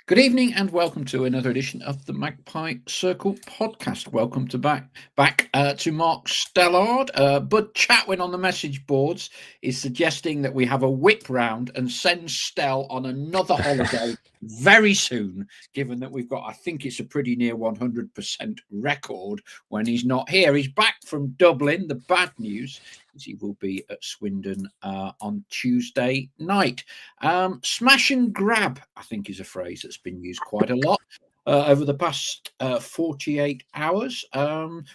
Good evening and welcome to another edition of the Magpie Circle podcast. Welcome to back to Mark Stallard. Bud Chatwin on the message boards is suggesting that we have a whip round and send Stell on another holiday very soon, given that we've got, I think it's a pretty near 100% record when he's not here. He's back from Dublin. The bad news is he will be at Swindon on Tuesday night. Smash and grab, I think, is a phrase that's been used quite a lot over the past 48 hours.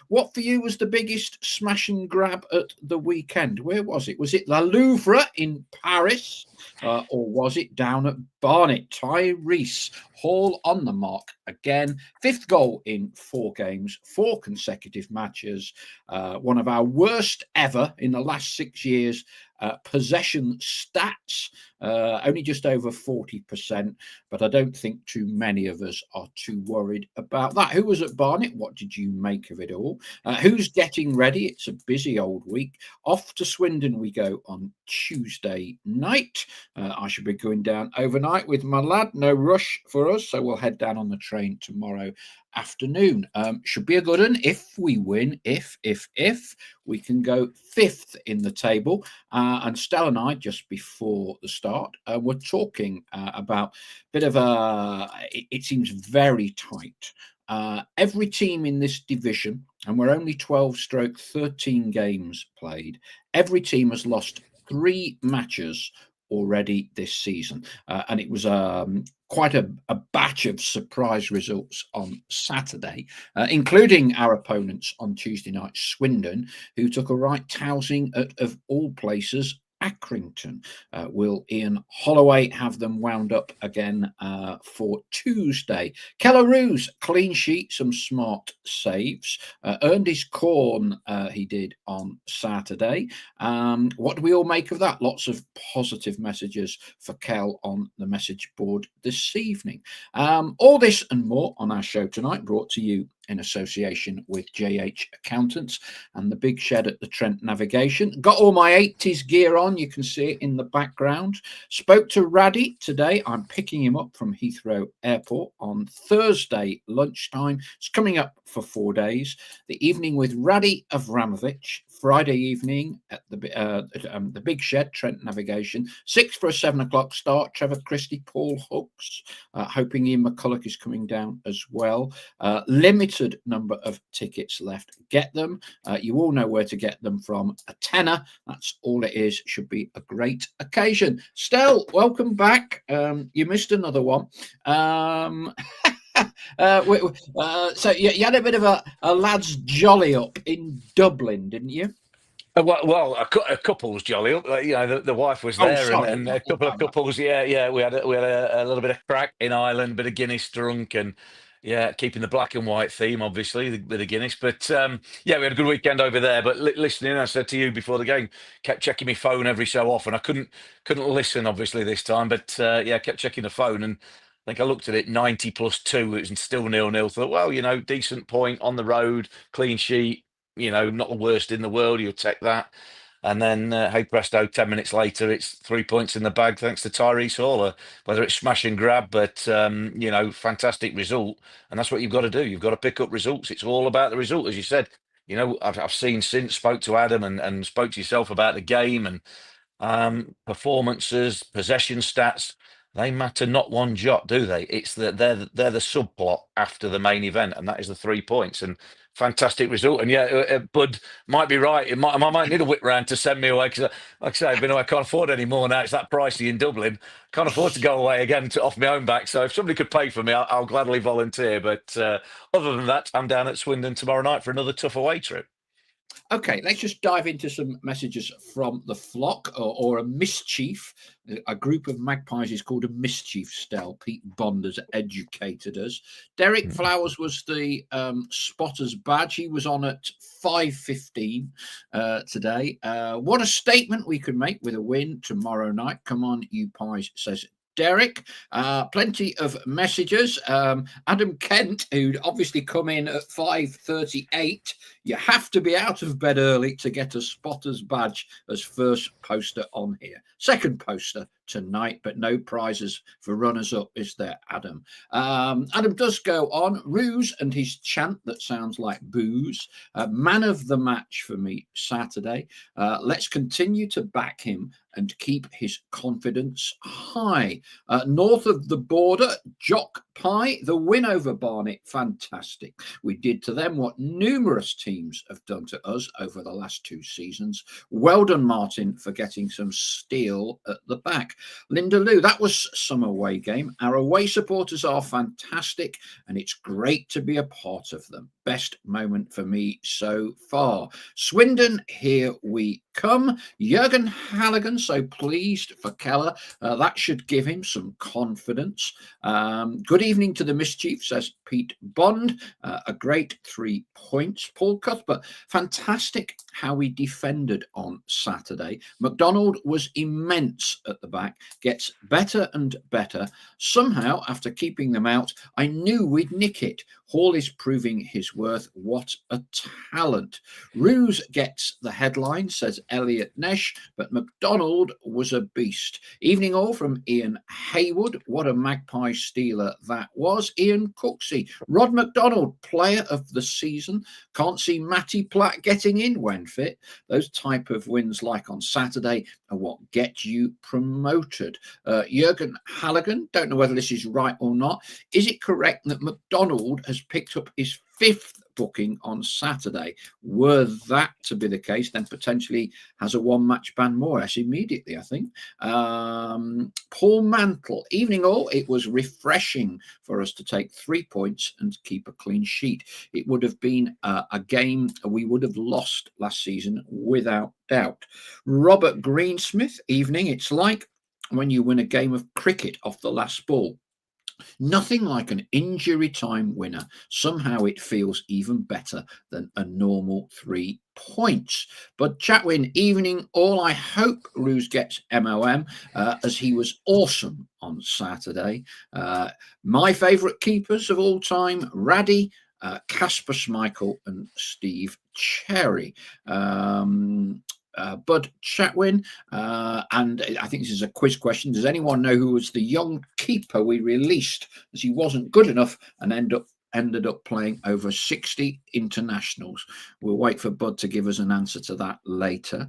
What for you was the biggest smash and grab at the weekend? Where was it? Was it La Louvre in Paris? Or was it down at Barnet? Tyrese Hall on the mark again. Fifth goal in 4 games, 4 consecutive matches. One of our worst ever in the last 6 years. Possession stats, only just over 40%, but I don't think too many of us are too worried about that. Who was at Barnet? What did you make of it all? Who's getting ready? It's a busy old week. Off to Swindon we go on Tuesday night. I should be going down overnight with my lad. No rush for us, so we'll head down on the train tomorrow afternoon. Should be a good one if we win. If we can go 5th in the table. And Stella and I, just before the start, were talking about a bit of it seems very tight. Every team in this division, and we're only 12/13 games played, every team has lost 3 matches already this season. And it was quite a batch of surprise results on Saturday, including our opponents on Tuesday night, Swindon, who took a right tousing at, of all places, Accrington. Will Ian Holloway have them wound up again for Tuesday? Keller Roos, clean sheet, some smart saves. Earned his corn, he did on Saturday. What do we all make of that? Lots of positive messages for Kel on the message board this evening. All this and more on our show tonight, brought to you in association with JH Accountants and the Big Shed at the Trent Navigation. Got all my 80s gear on. You can see it in the background. Spoke to Raddy today. I'm picking him up from Heathrow Airport on Thursday lunchtime. It's coming up for 4 days. The evening with Raddy Avramovich. Friday evening at the Big Shed, Trent Navigation. 6 for a 7 o'clock start. Trevor Christie, Paul Hooks. Hoping Ian McCulloch is coming down as well. Limited number of tickets left. Get them. You all know where to get them from. A tenner. That's all it is. Should be a great occasion. Stell, welcome back. You missed another one. So you had a bit of a lad's jolly up in Dublin, didn't you? Well, a couple's jolly up. The wife was there, and a couple of couples. Yeah. We had a little bit of crack in Ireland, bit of Guinness drunk, and keeping the black and white theme, obviously, the Guinness. But we had a good weekend over there. But listening, I said to you before the game, kept checking my phone every so often. I couldn't listen, obviously, this time, but kept checking the phone, and I think I looked at it 90 plus 2. It was still 0-0. Thought, well, decent point on the road, clean sheet. Not the worst in the world. You'll take that. And then, hey presto, 10 minutes later, it's 3 points in the bag thanks to Tyrese Hall. Whether it's smash and grab, but fantastic result. And that's what you've got to do. You've got to pick up results. It's all about the result, as you said. I've seen since, spoke to Adam and spoke to yourself about the game and performances, possession stats. They matter not one jot, do they? It's that they're the subplot after the main event, and that is the 3 points. And fantastic result. And Bud might be right. I might need a whip round to send me away because, like I say, I can't afford any more now. It's that pricey in Dublin. Can't afford to go away again off my own back. So if somebody could pay for me, I'll gladly volunteer. But other than that, I'm down at Swindon tomorrow night for another tough away trip. Okay, let's just dive into some messages from the flock or a mischief. A group of magpies is called a mischief, Stell. Pete Bond has educated us. Derek Flowers was the spotter's badge. He was on at 5:15 today. What a statement we could make with a win tomorrow night. Come on, you pies, says Derek. Plenty of messages. Adam Kent, who'd obviously come in at 5:38. You have to be out of bed early to get a spotter's badge as first poster on here. Second poster, tonight, but no prizes for runners-up, is there, Adam? Adam does go on. Ruse and his chant that sounds like booze. Man of the match for me Saturday. Let's continue to back him and keep his confidence high. North of the border, Jock Pie, the win over Barnet, fantastic. We did to them what numerous teams have done to us over the last 2 seasons. Well done, Martin, for getting some steel at the back. Linda Lou, that was some away game. Our away supporters are fantastic, and it's great to be a part of them. Best moment for me so far. Swindon, here we come. Jurgen Halligan, so pleased for Keller. That should give him some confidence. Good evening to the mischief, says Pete Bond. A great 3 points. Paul Cuthbert, fantastic how we defended on Saturday. McDonald was immense at the back, gets better and better. Somehow, after keeping them out, I knew we'd nick it. Hall is proving his worth. What a talent. Ruse gets the headline, says Elliot Nesh, but McDonald was a beast. Evening all from Ian Haywood. What a Magpie stealer that was. Ian Cooksey. Rod McDonald, player of the season. Can't see Matty Platt getting in when fit. Those type of wins like on Saturday are what get you promoted. Jurgen Halligan, don't know whether this is right or not. Is it correct that McDonald has picked up his 5th booking on Saturday? Were that to be the case, then potentially has a 1-match ban more. Yes, immediately, I think. Paul Mantle, evening all. It was refreshing for us to take 3 points and keep a clean sheet. It would have been a game we would have lost last season without doubt. Robert Greensmith, evening. It's like when you win a game of cricket off the last ball. Nothing like an injury time winner. Somehow it feels even better than a normal 3 points. But Chatwin, evening all. I hope Ruse gets MOM as he was awesome on Saturday. My favourite keepers of all time, Raddy, Casper Schmeichel and Steve Cherry. Bud Chatwin, and I think this is a quiz question. Does anyone know who was the young keeper we released as he wasn't good enough and ended up playing over 60 internationals? We'll wait for Bud to give us an answer to that later.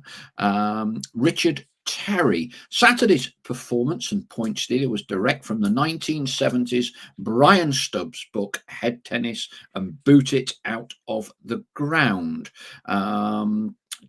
Richard Terry. Saturday's performance and point stealer was direct from the 1970s Brian Stubbs book, Head Tennis and Boot It Out of the Ground.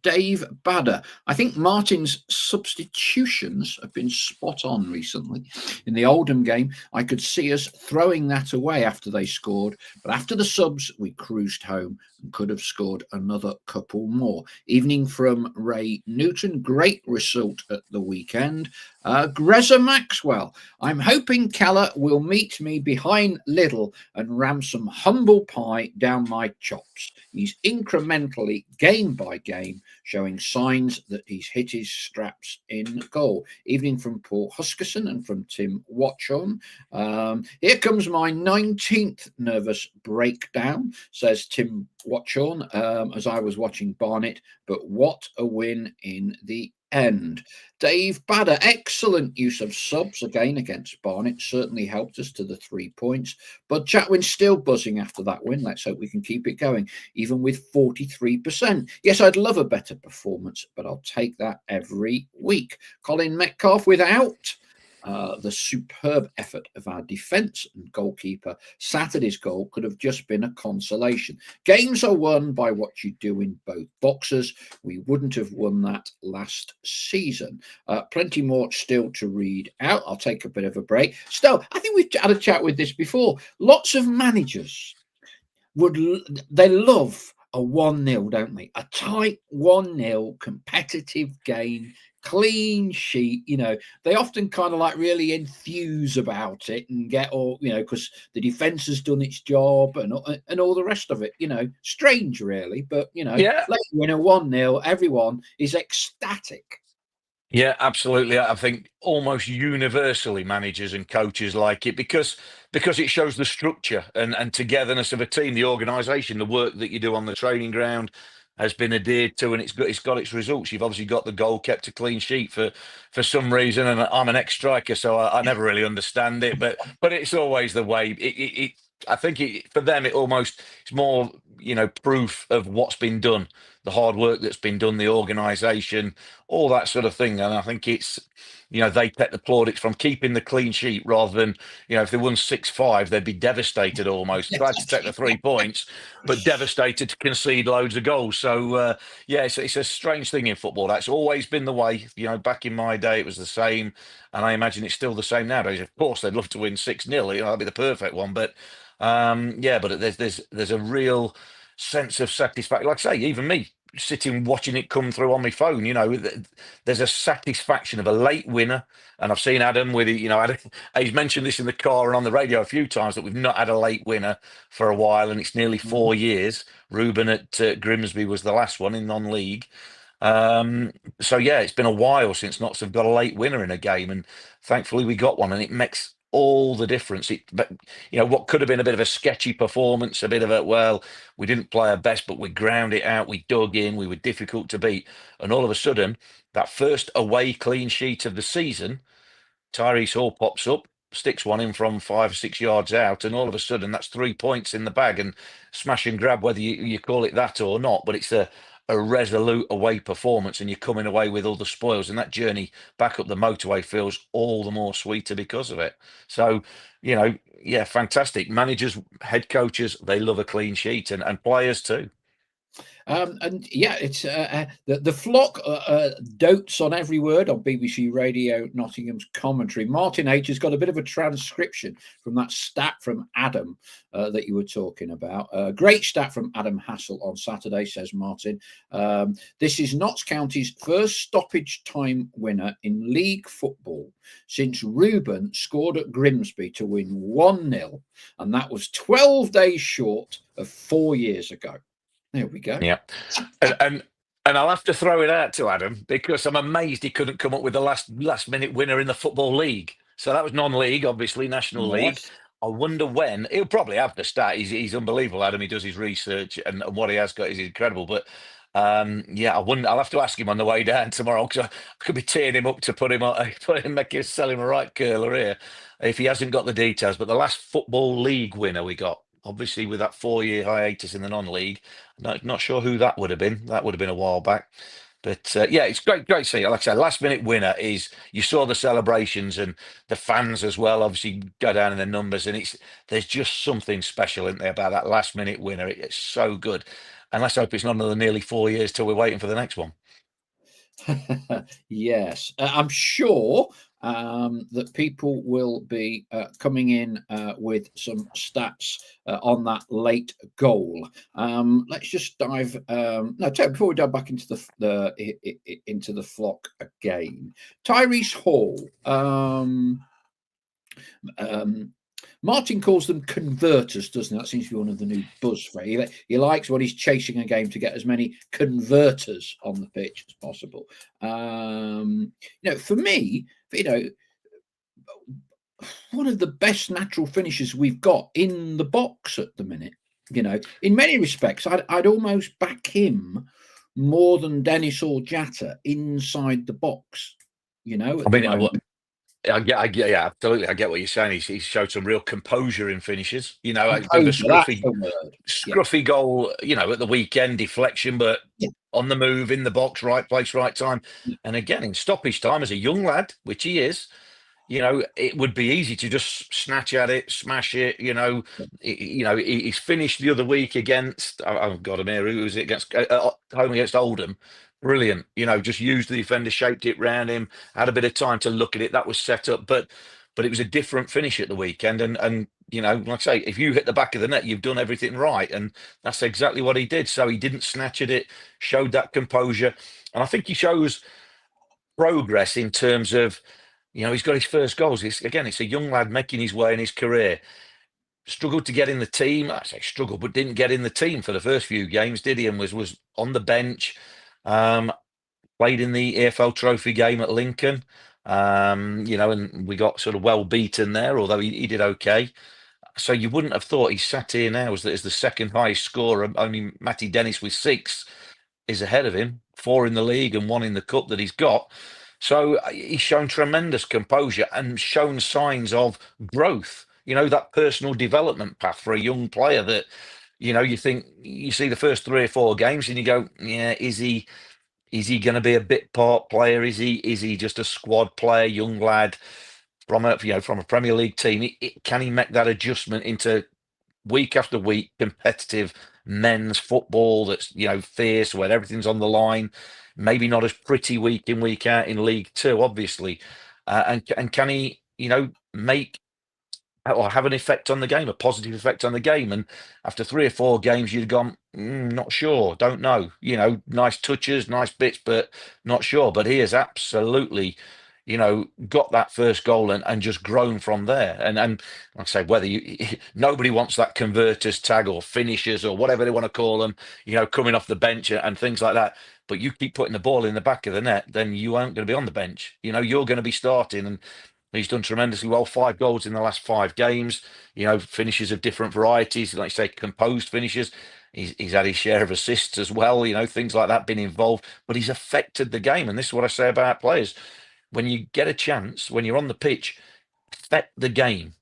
Dave Badder. I think Martin's substitutions have been spot on recently. In the Oldham game, I could see us throwing that away after they scored, but after the subs, we cruised home and could have scored another couple more. Evening from Ray Newton. Great result at the weekend. Greza Maxwell. I'm hoping Keller will meet me behind Lidl and ram some humble pie down my chops. He's incrementally, game by game, showing signs that he's hit his straps in goal. Evening from Paul Huskerson and from Tim Watchon. Here comes my 19th nervous breakdown, says Tim Watchon, as I was watching Barnet, but what a win in the end. Dave Badder, excellent use of subs again against Barnet, certainly helped us to the 3 points. But Chatwin's still buzzing after that win. Let's hope we can keep it going, even with 43%. Yes, I'd love a better performance, but I'll take that every week. Colin Metcalf, without the superb effort of our defence and goalkeeper, Saturday's goal could have just been a consolation. Games are won by what you do in both boxes. We wouldn't have won that last season. Plenty more still to read out. I'll take a bit of a break. Still, I think we've had a chat with this before. Lots of managers they love a 1-0, don't they? A tight 1-0 competitive game, clean sheet. They often kind of like really enthuse about it and get all, because the defense has done its job and all the rest of it. Strange really, but yeah. Let's win a 1-0, everyone is ecstatic. Yeah, absolutely. I think almost universally managers and coaches like it because it shows the structure and togetherness of a team, the organisation, the work that you do on the training ground, has been adhered to, and it's got its results. You've obviously got the goal kept a clean sheet for some reason, and I'm an ex-striker, so I never really understand it, but it's always the way. I think for them it's more proof of what's been done, the hard work that's been done, the organisation, all that sort of thing, and I think it's they take the plaudits from keeping the clean sheet rather than if they won 6-5 they'd be devastated almost. Glad to take the 3 points, but devastated to concede loads of goals. So yeah, it's a strange thing in football. That's always been the way. Back in my day, it was the same, and I imagine it's still the same nowadays. Of course, they'd love to win 6-0. That'd be the perfect one. But yeah, but there's a real sense of satisfaction. Like I say, even me sitting watching it come through on my phone, there's a satisfaction of a late winner. And I've seen Adam with it. He's mentioned this in the car and on the radio a few times that we've not had a late winner for a while, and it's nearly 4 years. Ruben at Grimsby was the last one in non-league. So yeah, it's been a while since Notts have got a late winner in a game, and thankfully we got one, and it makes all the difference. But what could have been a bit of a sketchy performance, a bit of a, well, we didn't play our best, but we ground it out, we dug in, we were difficult to beat, and all of a sudden, that first away clean sheet of the season, Tyrese Hall pops up, sticks one in from 5 or 6 yards out, and all of a sudden that's 3 points in the bag, and smash and grab, whether you call it that or not, but it's a resolute away performance, and you're coming away with all the spoils, and that journey back up the motorway feels all the more sweeter because of it. So yeah, fantastic. Managers, head coaches, they love a clean sheet, and players too. And yeah, it's the flock dotes on every word on BBC Radio Nottingham's commentary. Martin H has got a bit of a transcription from that stat from Adam that you were talking about. Great stat from Adam Hassel on Saturday, says Martin. This is Notts County's first stoppage time winner in league football since Ruben scored at Grimsby to win 1-0, and that was 12 days short of 4 years ago. There we go. Yeah. And I'll have to throw it out to Adam, because I'm amazed he couldn't come up with the last minute winner in the Football League. So that was non-league, obviously, National League. I wonder when. He'll probably have the stat. He's unbelievable, Adam. He does his research, and what he has got is incredible. But yeah, I'll have to ask him on the way down tomorrow, because I could be tearing him up to sell him a right curler here if he hasn't got the details. But the last Football League winner we got, obviously with that 4-year hiatus in the non-league, not sure who that would have been. That would have been a while back. But yeah, it's great to see. Like I said, last minute winner is, you saw the celebrations, and the fans as well obviously go down in the numbers, and there's just something special in there about that last minute winner. It's so good. And let's hope it's not another nearly 4 years till we're waiting for the next one. Yes, I'm sure that people will be coming in with some stats on that late goal. Let's just dive. Before we dive back into the flock again, Tyrese Hall. Martin calls them converters, doesn't he? That seems to be one of the new buzz phrases. He likes when he's chasing a game to get as many converters on the pitch as possible. For me, one of the best natural finishers we've got in the box at the minute. In many respects, I'd almost back him more than Dennis or Jatta inside the box. Yeah, absolutely. I get what you're saying. He's showed some real composure in finishes. A scruffy goal, at the weekend, deflection, but on the move, in the box, right place, right time. And again, in stoppage time, as a young lad, which he is, it would be easy to just snatch at it, smash it. He's finished the other week against, I've got him here, who was it against, home against Oldham. Brilliant. Just used the defender, shaped it round him, had a bit of time to look at it. That was set up, but it was a different finish at the weekend. And like I say, if you hit the back of the net, you've done everything right. And that's exactly what he did. So he didn't snatch at it, showed that composure. And I think he shows progress in terms of, he's got his first goals. It's a young lad making his way in his career. Struggled to get in the team. I say struggled, but didn't get in the team for the first few games, did he? And was on the bench. Played in the EFL Trophy game at Lincoln, and we got sort of well beaten there, although he did okay. So you wouldn't have thought he sat here now as the second highest scorer, only Matty Dennis with 6. is ahead of him, 4 in the league and 1 in the cup that he's got. So he's shown tremendous composure and shown signs of growth. That personal development path for a young player that, you think you see the first 3 or 4 games and you go, yeah, is he going to be a bit part player? Is he just a squad player, young lad from a Premier League team? Can he make that adjustment into week after week competitive men's football that's fierce, where everything's on the line? Maybe not as pretty week in week out in League Two, obviously, and can he make or have an effect on the game, a positive effect on the game? And after 3 or 4 games, you'd gone, not sure, don't know. Nice touches, nice bits, but not sure. But he has absolutely, got that first goal and just grown from there. And like I say, whether nobody wants that converters tag or finishers or whatever they want to call them, coming off the bench and things like that. But you keep putting the ball in the back of the net, then you aren't going to be on the bench. You're going to be starting. And he's done tremendously well. 5 goals in the last 5 games. Finishes of different varieties, like you say, composed finishes. He's had his share of assists as well. Things like that, been involved. But he's affected the game, and this is what I say about players: when you get a chance, when you're on the pitch, affect the game.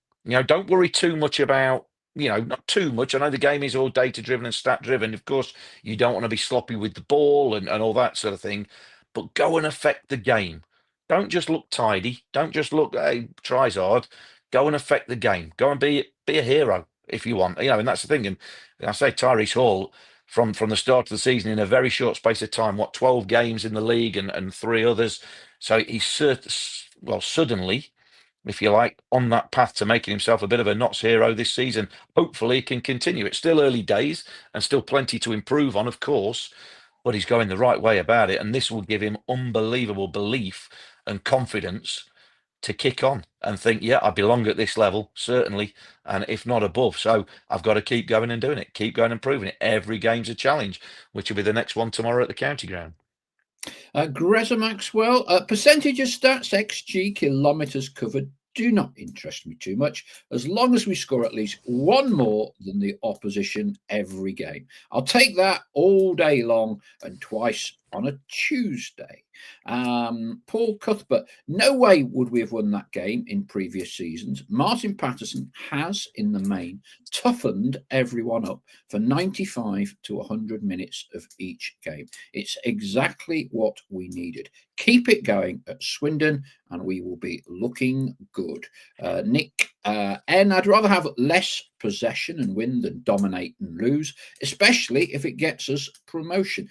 Don't worry too much about. Not too much. I know the game is all data driven and stat driven. Of course, you don't want to be sloppy with the ball and all that sort of thing. But go and affect the game. Don't just look tidy. Don't just look, hey, tries hard. Go and affect the game. Go and be a hero if you want. And that's the thing. And I say Tyrese Hall from the start of the season in a very short space of time, 12 games in the league and 3 others. So he's suddenly, if you like, on that path to making himself a bit of a Notts hero this season. Hopefully he can continue. It's still early days and still plenty to improve on, of course, but he's going the right way about it. And this will give him unbelievable belief and confidence to kick on and think, yeah, I belong at this level, certainly, and if not above. So I've got to keep going and doing it, keep going and proving it. Every game's a challenge, which will be the next one tomorrow at the county ground. Greta Maxwell, percentage of stats, XG, kilometres covered, do not interest me too much, as long as we score at least 1 more than the opposition every game. I'll take that all day long and twice on a Tuesday. Paul Cuthbert, no way would we have won that game in previous seasons. Martin Patterson has, in the main, toughened everyone up for 95 to 100 minutes of each game. It's exactly what we needed. Keep it going at Swindon and we will be looking good. Nick N, I'd rather have less possession and win than dominate and lose, especially if it gets us promotion.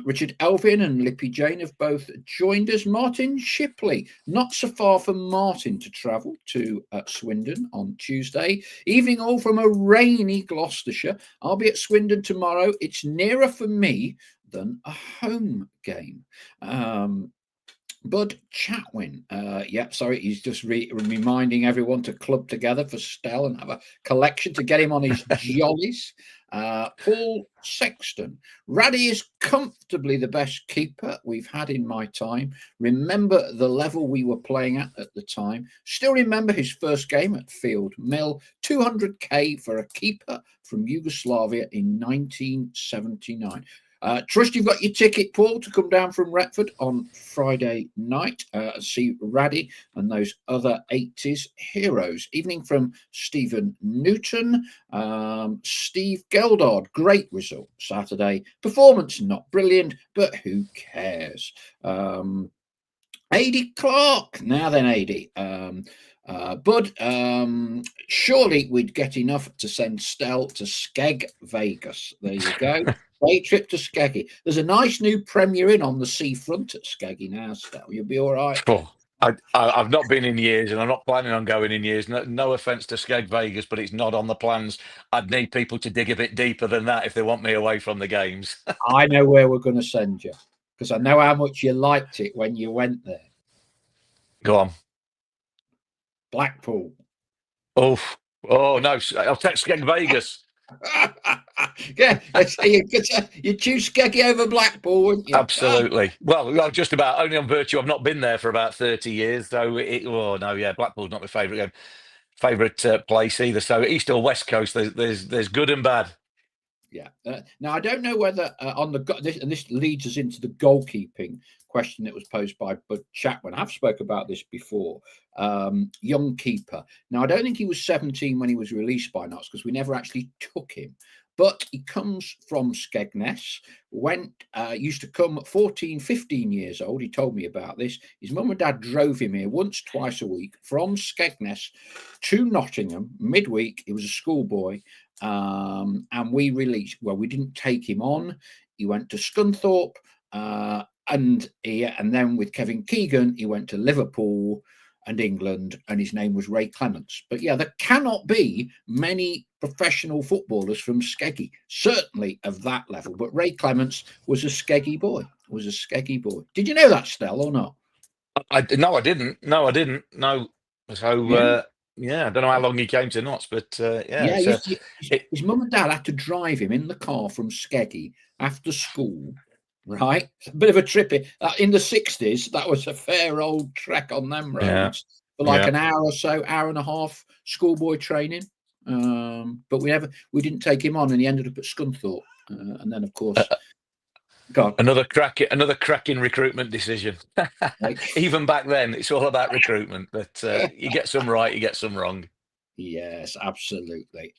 Richard Elvin and Lippy Jane have both joined us. Martin Shipley, not so far from Martin to travel to Swindon on Tuesday. Evening all from a rainy Gloucestershire. I'll be at Swindon tomorrow. It's nearer for me than a home game. Bud Chatwin, he's just reminding everyone to club together for Stell and have a collection to get him on his jollies. Paul Sexton, Raddy is comfortably the best keeper we've had in my time. Remember the level we were playing at the time. Still remember his first game at Field Mill, 200k for a keeper from Yugoslavia in 1979. Trust you've got your ticket, Paul, to come down from Retford on Friday night, see Raddy and those other 80s heroes. Evening from Stephen Newton. Steve Geldard, great result Saturday. Performance not brilliant, but who cares? Adi Clark. Now then, Adi. Bud, surely we'd get enough to send Stell to Skeg Vegas. There you go. Day trip to Skeggy. There's a nice new Premier Inn on the seafront at Skeggy now, Stell. You'll be all right. Oh, I've not been in years, and I'm not planning on going in years. No offence to Skeg Vegas, but it's not on the plans. I'd need people to dig a bit deeper than that if they want me away from the games. I know where we're going to send you, because I know how much you liked it when you went there. Go on. Blackpool. Oh no! I'll take Skeg Vegas. Yeah, you choose Skeggy over Blackpool, wouldn't you? Absolutely. Well, just about. Only on virtue I've not been there for about 30 years, so Blackpool's not my favourite place either. So east or west coast, there's good and bad. Yeah. Now I don't know whether on this leads us into the goalkeeping question that was posed by Bud Chatwin. I've spoke about this before. Young keeper. Now I don't think he was 17 when he was released by Notts because we never actually took him. But he comes from Skegness, used to come at 14, 15 years old. He told me about this. His mum and dad drove him here once, twice a week from Skegness to Nottingham midweek. He was a schoolboy. And we didn't take him on. He went to Scunthorpe, and then with Kevin Keegan, he went to Liverpool and England, and his name was Ray Clements. But yeah, there cannot be many professional footballers from Skeggy, certainly of that level. But Ray Clements was a Skeggy boy. Did you know that, Stell, or not? No, I didn't. No. So I don't know how long he came to Notts, but his mum and dad had to drive him in the car from Skeggy after school. Right, a bit of a trip in the 60s. That was a fair old trek on them roads for like an hour or so, hour and a half schoolboy training. But we didn't take him on, and he ended up at Scunthorpe, and then of course, another cracking recruitment decision. Even back then, it's all about recruitment. But you get some right, you get some wrong. Yes, absolutely.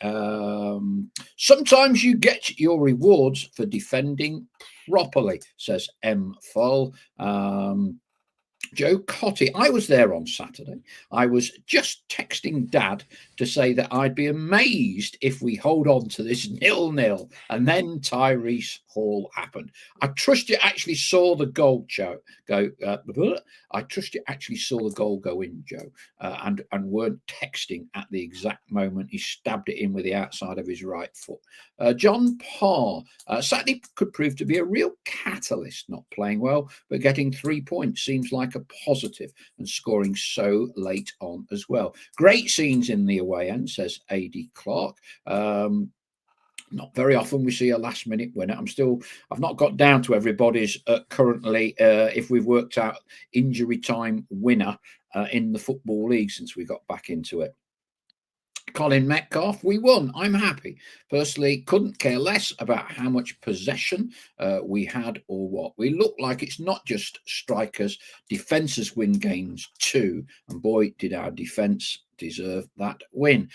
Sometimes you get your rewards for defending properly, says M. Foll. Joe Cotty, I was there on Saturday. I was just texting Dad to say that I'd be amazed if we hold on to this 0-0. And then Tyrese Hall happened. I trust you actually saw the goal, Joe. I trust you actually saw the goal go in, Joe, and weren't texting at the exact moment he stabbed it in with the outside of his right foot. John Parr, sadly could prove to be a real catalyst, not playing well, but getting 3 points seems like a positive, and scoring so late on as well. Great scenes in the away end, says A.D. Clark. Not very often we see a last minute winner. I've not got down to everybody's currently if we've worked out injury time winner in the Football League since we got back into it. Colin Metcalf, we won. I'm happy. Personally, couldn't care less about how much possession we had or what. We look like it's not just strikers. Defences win games too. And boy, did our defence deserve that win.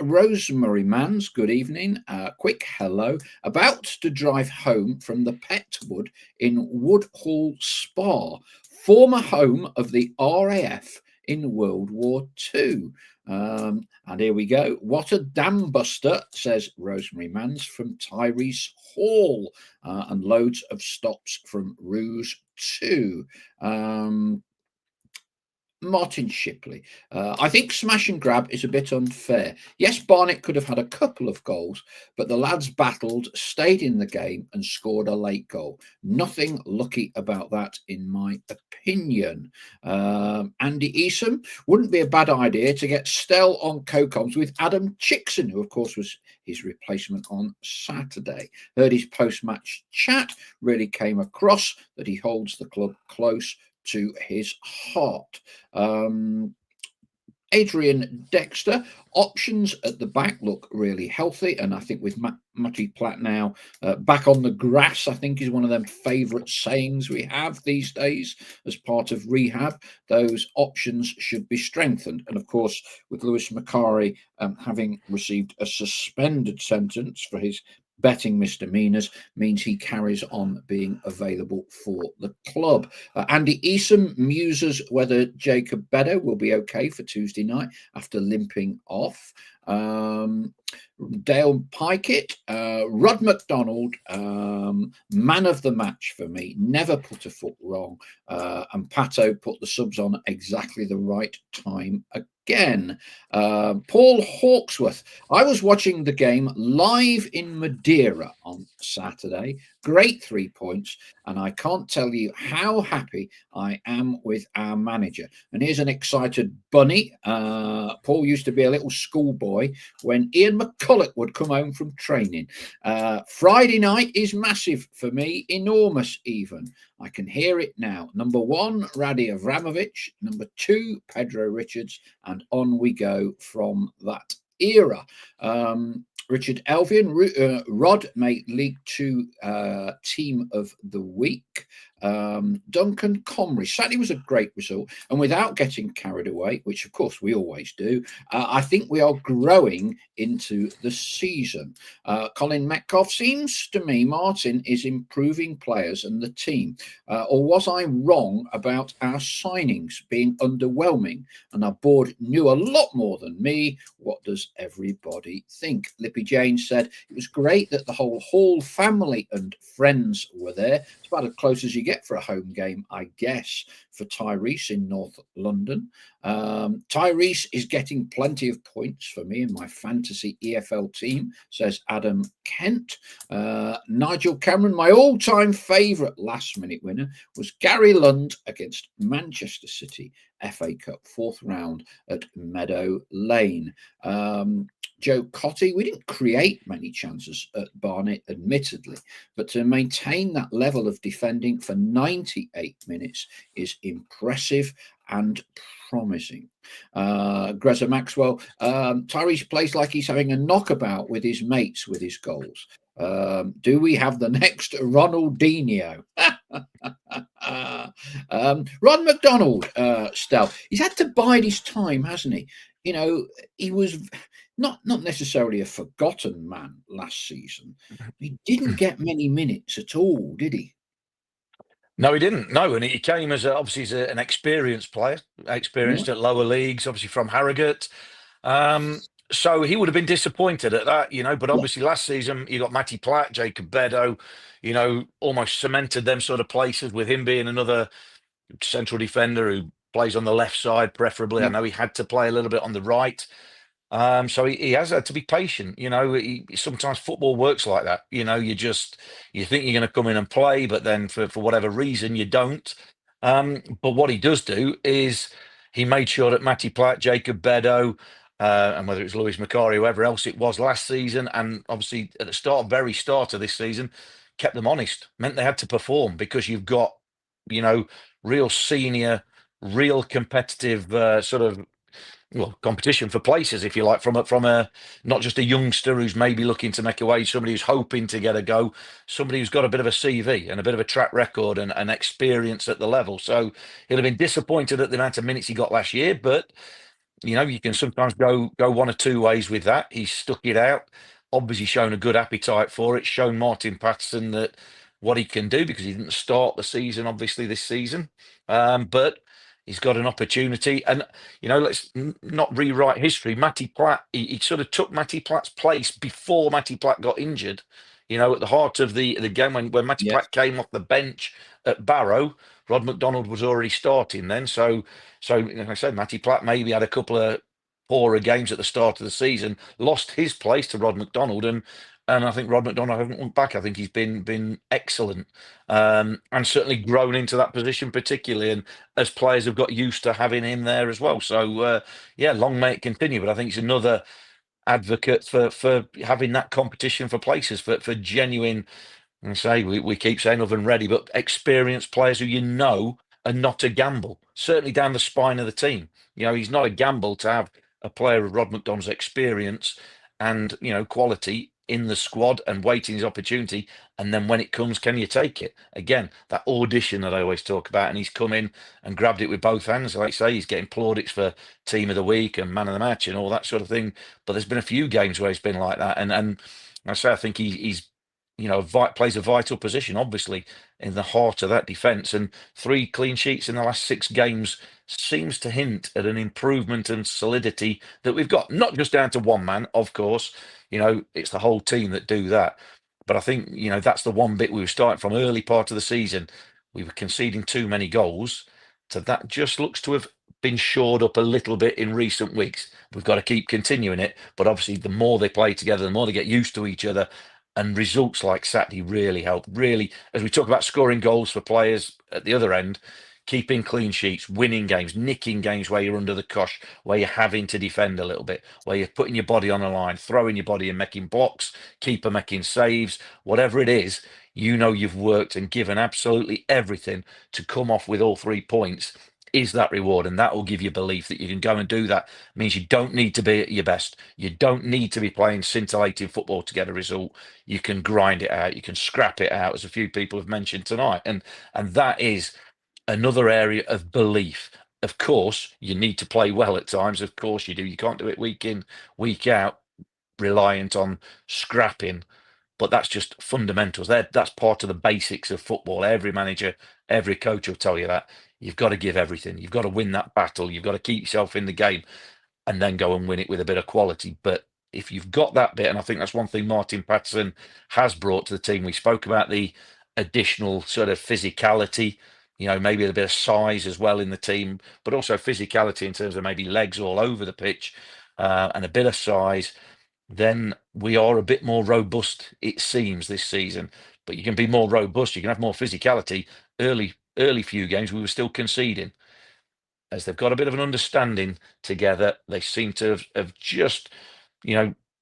Rosemary Mans, good evening. Quick hello. About to drive home from the Petwood in Woodhall Spa, former home of the RAF in World War II. And here we go. What a dam buster, says Rosemary Mans from Tyrese Hall, and loads of stops from Rouge too. Martin Shipley. I think smash and grab is a bit unfair. Yes, Barnet could have had a couple of goals, but the lads battled, stayed in the game and scored a late goal. Nothing lucky about that, in my opinion. Andy Easom, wouldn't be a bad idea to get Stell on co-coms with Adam Chickson, who of course was his replacement on Saturday. Heard his post-match chat, really came across that he holds the club close to his heart. Adrian Dexter, options at the back look really healthy, and I think with Matty Platt now back on the grass, I think is one of them favourite sayings we have these days as part of rehab. Those options should be strengthened, and of course with Lewis Macari having received a suspended sentence for his betting misdemeanors, means he carries on being available for the club. Andy Easom muses whether Jacob Beddoe will be okay for Tuesday night after limping off. Dale Pikett, Rod McDonald, man of the match for me, never put a foot wrong, and Pato put the subs on at exactly the right time again. Paul Hawksworth, I was watching the game live in Madeira on Saturday. Great 3 points, and I can't tell you how happy I am with our manager. And here's an excited bunny. Paul used to be a little schoolboy when Ian McCulloch would come home from training. Friday night is massive for me, enormous even. I can hear it now. Number 1, Radi Avramovic. Number 2, Pedro Richards. And on we go from that era. Richard Elvian, Rod made League Two Team of the Week. Duncan Comrie, sadly, was a great result. And without getting carried away, which of course we always do, I think we are growing into the season. Colin Metcalf, seems to me Martin is improving players and the team. Or was I wrong about our signings being underwhelming? And our board knew a lot more than me. What does everybody think? Lippy Jane said it was great that the whole Hall family and friends were there. It's about as close as you get for a home game, I guess, for Tyrese in North London. Tyrese is getting plenty of points for me in my fantasy EFL team, says Adam Kent. Nigel Cameron, my all-time favourite last-minute winner was Gary Lund against Manchester City, FA Cup, 4th round at Meadow Lane. Joe Cotty, we didn't create many chances at Barnet, admittedly, but to maintain that level of defending for 98 minutes is impressive and promising. Greza Maxwell, Tyrese plays like he's having a knockabout with his mates with his goals. Do we have the next Ronaldinho? Ron McDonald, Stel, he's had to bide his time, hasn't he? You know, he was not necessarily a forgotten man last season. He didn't get many minutes at all, did he? No, he didn't. No, and he came as obviously as an experienced player, experienced at lower leagues, obviously from Harrogate. So he would have been disappointed at that, you know. But obviously last season you got Matty Platt, Jacob Bedo, you know, almost cemented them sort of places with him being another central defender who plays on the left side, preferably. I know he had to play a little bit on the right. So he has had to be patient. You know, sometimes football works like that. You know, you think you're going to come in and play, but then for whatever reason you don't. But what he does do is he made sure that Matty Platt, Jacob Bedo, and whether it's Lewis Macari, whoever else it was last season, and obviously at the very start of this season, kept them honest. Meant they had to perform because you've got, you know, real senior, real competitive sort of competition for places, if you like, from a not just a youngster who's maybe looking to make a way, somebody who's hoping to get a go, somebody who's got a bit of a CV and a bit of a track record and experience at the level. So he'll have been disappointed at the amount of minutes he got last year, but you know, you can sometimes go one or two ways with that. He's stuck it out, obviously shown a good appetite for it, shown Martin Patterson that what he can do because he didn't start the season, obviously, this season. But he's got an opportunity. And, you know, let's not rewrite history. Matty Platt, he sort of took Matty Platt's place before Matty Platt got injured. You know, at the heart of the game when Matty Platt came off the bench at Barrow, Rod McDonald was already starting then. So like I said, Matty Platt maybe had a couple of poorer games at the start of the season, lost his place to Rod McDonald, and I think Rod McDonald hasn't went back. I think he's been excellent, and certainly grown into that position, particularly, and as players have got used to having him there as well. So yeah, long may it continue. But I think it's another advocate for having that competition for places for genuine. And say we keep saying oven ready, but experienced players who you know are not a gamble. Certainly down the spine of the team. You know, he's not a gamble to have a player of Rod McDonald's experience and quality in the squad and waiting his opportunity. And then when it comes, can you take it? Again, that audition that I always talk about, and he's come in and grabbed it with both hands. Like I say, he's getting plaudits for team of the week and man of the match and all that sort of thing. But there's been a few games where he's been like that, and I say I think he's plays a vital position, obviously, in the heart of that defence. And 3 clean sheets in the last 6 games seems to hint at an improvement and solidity that we've got. Not just down to one man, of course. It's the whole team that do that. But I think, that's the one bit we were starting from early part of the season. We were conceding too many goals. So that just looks to have been shored up a little bit in recent weeks. We've got to keep continuing it. But obviously, the more they play together, the more they get used to each other. And results like Saturday really help. Really, as we talk about scoring goals for players at the other end, keeping clean sheets, winning games, nicking games where you're under the cosh, where you're having to defend a little bit, where you're putting your body on a line, throwing your body and making blocks, keeper making saves, whatever it is, you've worked and given absolutely everything to come off with all 3 points. is that reward, and that will give you belief that you can go and do that. It means you don't need to be at your best. You don't need to be playing scintillating football to get a result. You can grind it out. You can scrap it out, as a few people have mentioned tonight, and that is another area of belief. Of course, you need to play well at times. Of course, you do. You can't do it week in, week out, reliant on scrapping. But that's just fundamentals. That's part of the basics of football. Every manager, every coach will tell you that. You've got to give everything. You've got to win that battle. You've got to keep yourself in the game and then go and win it with a bit of quality. But if you've got that bit, and I think that's one thing Martin Patterson has brought to the team. We spoke about the additional sort of physicality, maybe a bit of size as well in the team, but also physicality in terms of maybe legs all over the pitch, and a bit of size. Then we are a bit more robust, it seems, this season. But you can be more robust, you can have more physicality. Early few games, we were still conceding. As they've got a bit of an understanding together, they seem to have just,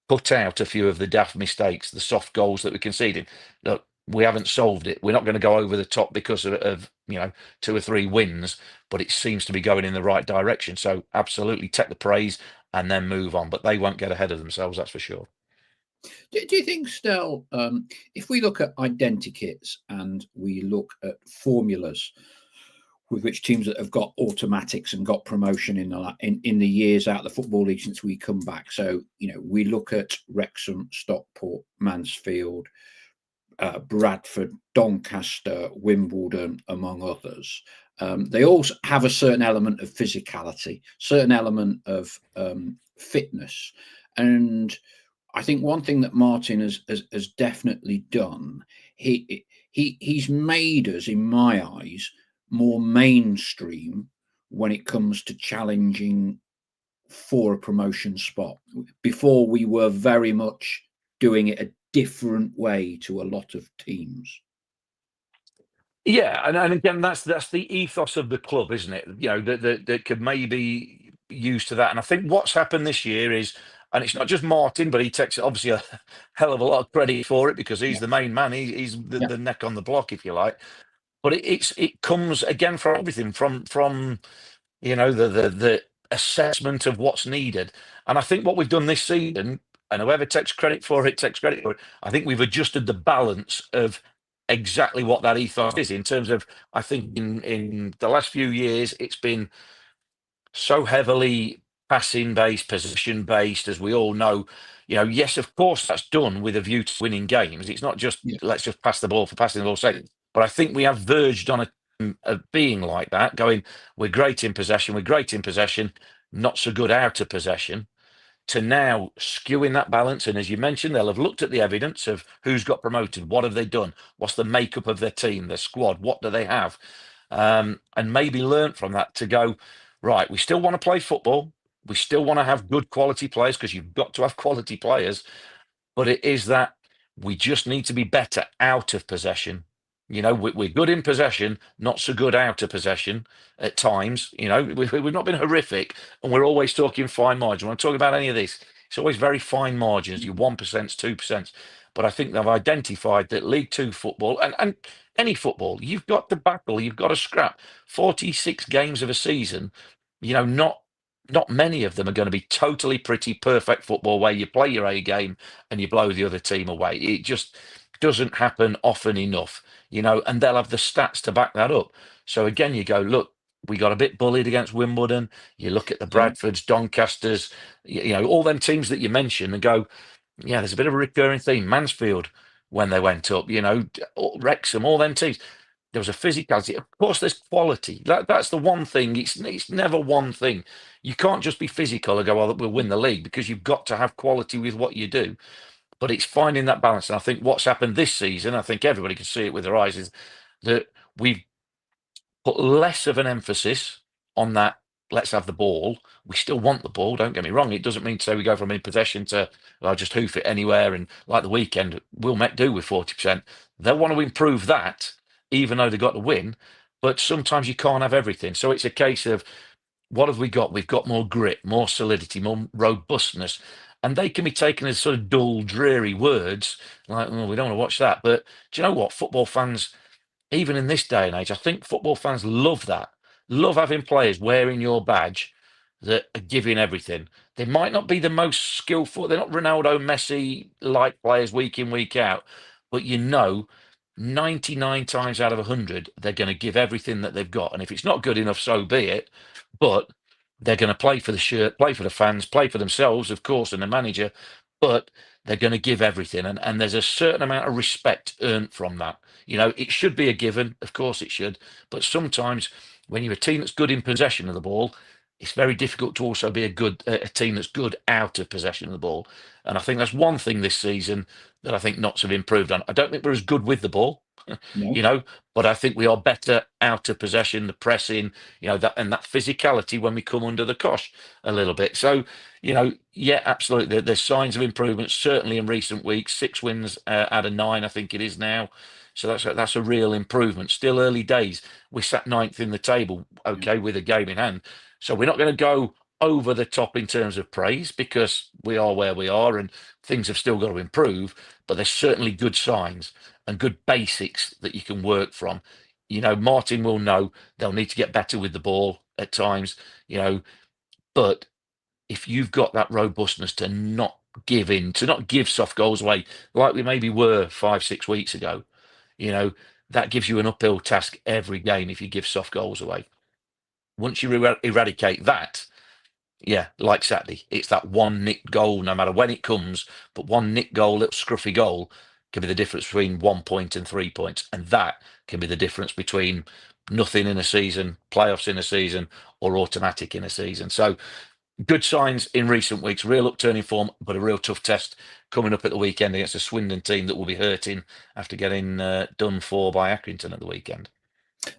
put out a few of the daft mistakes, the soft goals that we're conceding. Look, we haven't solved it. We're not going to go over the top because of 2 or 3 wins, but it seems to be going in the right direction. So absolutely take the praise and then move on. But they won't get ahead of themselves, that's for sure. Do you think, Stel, if we look at identikits and we look at formulas with which teams that have got automatics and got promotion in the years out of the Football League since we come back, so we look at Wrexham, Stockport, Mansfield, Bradford, Doncaster, Wimbledon, among others. They all have a certain element of physicality, certain element of fitness, and I think one thing that Martin has definitely done, he's made us, in my eyes, more mainstream when it comes to challenging for a promotion spot. Before, we were very much doing it a different way to a lot of teams. Yeah, and again, that's the ethos of the club, isn't it? That could maybe use to that. And I think what's happened this year is, and it's not just Martin, but he takes obviously a hell of a lot of credit for it because he's the main man. He's the neck on the block, if you like. But it comes again from everything from the assessment of what's needed. And I think what we've done this season, and whoever takes credit for it takes credit for it. I think we've adjusted the balance of exactly what that ethos is in terms of, I think in the last few years it's been so heavily passing based, possession based, as we all know. Yes, of course that's done with a view to winning games. It's not just let's just pass the ball for passing the ball sake. But I think we have verged on of being like that, going, we're great in possession, not so good out of possession, to now skewing that balance. And as you mentioned, they'll have looked at the evidence of who's got promoted, what have they done, what's the makeup of their team, their squad, what do they have, and maybe learn from that to go, right, we still want to play football, we still want to have good quality players, because you've got to have quality players, but it is that we just need to be better out of possession. We're good in possession, not so good out of possession at times. We've not been horrific, and we're always talking fine margin. When I'm talking about any of this, it's always very fine margins, your 1%, 2%. But I think they've identified that League Two football and any football, you've got to battle, you've got to scrap. 46 games of a season, not many of them are going to be totally pretty perfect football where you play your A game and you blow the other team away. It just doesn't happen often enough, and they'll have the stats to back that up. So again, you go, look, we got a bit bullied against Wimbledon. You look at the Bradfords, Doncasters, all them teams that you mentioned and go, yeah, there's a bit of a recurring theme. Mansfield, when they went up, Wrexham, all them teams. There was a physicality. Of course, there's quality. That's the one thing. It's never one thing. You can't just be physical and go, well, we'll win the league, because you've got to have quality with what you do. But it's finding that balance. And I think what's happened this season, I think everybody can see it with their eyes, is that we've put less of an emphasis on that. Let's have the ball. We still want the ball. Don't get me wrong. It doesn't mean to say we go from in possession to just hoof it anywhere. And like the weekend, we'll make do with 40%. They'll want to improve that, even though they got to win. But sometimes you can't have everything. So it's a case of, what have we got? We've got more grit, more solidity, more robustness. And they can be taken as sort of dull, dreary words, like, oh, we don't want to watch that. But do you know what? Football fans, even in this day and age, I think football fans love that. love having players wearing your badge that are giving everything. They might not be the most skillful. They're not Ronaldo, Messi like players week in, week out, but 99 times out of 100, they're going to give everything that they've got. And if it's not good enough, so be it. But they're going to play for the shirt, play for the fans, play for themselves, of course, and the manager, but they're going to give everything. And there's a certain amount of respect earned from that. It should be a given. Of course it should. But sometimes when you're a team that's good in possession of the ball, it's very difficult to also be a team that's good out of possession of the ball. And I think that's one thing this season that I think Notts have improved on. I don't think we're as good with the ball, No. but I think we are better out of possession, the pressing, that physicality when we come under the cosh a little bit. So, yeah, absolutely. There's signs of improvement, certainly in recent weeks. 6 wins out of 9, I think it is now. So that's a real improvement. Still early days. We sat 9th in the table, okay, with a game in hand. So we're not going to go over the top in terms of praise because we are where we are and things have still got to improve. But there's certainly good signs and good basics that you can work from. Martin will know they'll need to get better with the ball at times, but if you've got that robustness to not give in, to not give soft goals away like we maybe were 5-6 weeks ago, that gives you an uphill task every game if you give soft goals away. Once you eradicate that, yeah, like Saturday, it's that one nicked goal, no matter when it comes, but one nicked goal, little scruffy goal, can be the difference between 1 point and 3 points. And that can be the difference between nothing in a season, playoffs in a season, or automatic in a season. So good signs in recent weeks, real upturn in form, but a real tough test coming up at the weekend against a Swindon team that will be hurting after getting done for by Accrington at the weekend.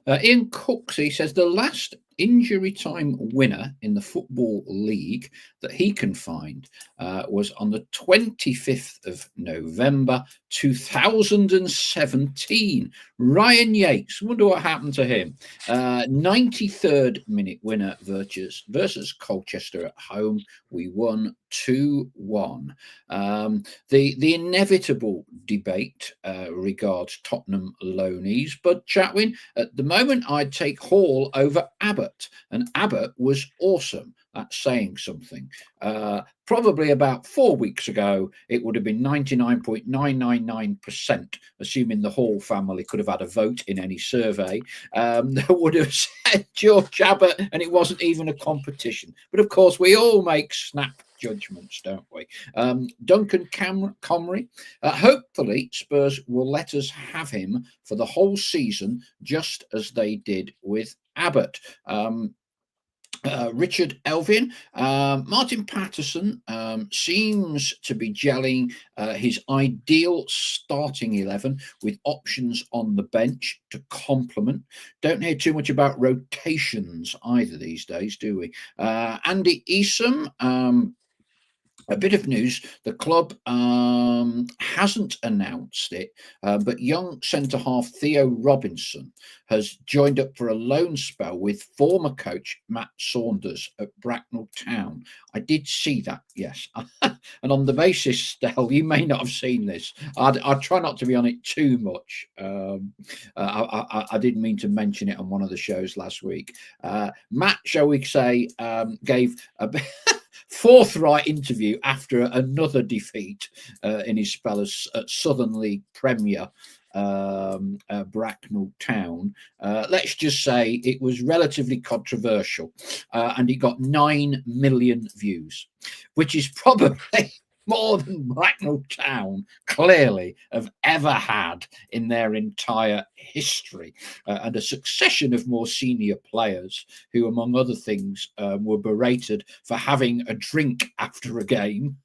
Ian Cooks, he says the last injury time winner in the Football League that he can find was on the 25th of November 2017. Ryan Yates, wonder what happened to him. 93rd minute winner versus Colchester at home. We won 2-1. The inevitable debate regards Tottenham loanees, but Chatwin, at the moment I'd take Hall over Abbott, and Abbott was awesome. That's saying something. Probably about 4 weeks ago, it would have been 99.999%, assuming the Hall family could have had a vote in any survey, that would have said George Abbott, and it wasn't even a competition. But of course, we all make snap judgments, don't we? Duncan Comrie, hopefully Spurs will let us have him for the whole season, just as they did with Abbott. Richard Elvin, Martin Patterson seems to be gelling his ideal starting 11 with options on the bench to complement. Don't hear too much about rotations either these days, do we? Andy Esom, a bit of news, the club hasn't announced it, but young centre-half Theo Robinson has joined up for a loan spell with former coach Matt Saunders at Bracknell Town. I did see that, yes. And on the basis, Stell, you may not have seen this. I'd try not to be on it too much. I didn't mean to mention it on one of the shows last week. Matt, shall we say, gave a bit... forthright interview after another defeat in his spell as Southern League Premier Bracknell Town. Let's just say it was relatively controversial, and it got 9 million views, which is probably more than Bracknell Town clearly have ever had in their entire history, and a succession of more senior players who, among other things, were berated for having a drink after a game.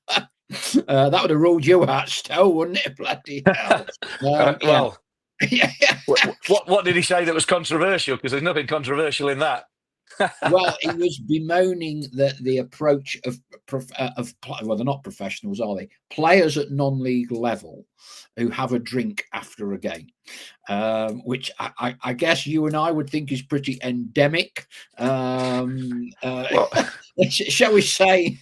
That would have ruled you out, Stowe, wouldn't it? Bloody hell. Well, yeah. What did he say that was controversial? Because there's nothing controversial in that. Well, he was bemoaning the approach of well, they're not professionals, are they? Players at non-league level who have a drink after a game, which I guess you and I would think is pretty endemic. Shall we say?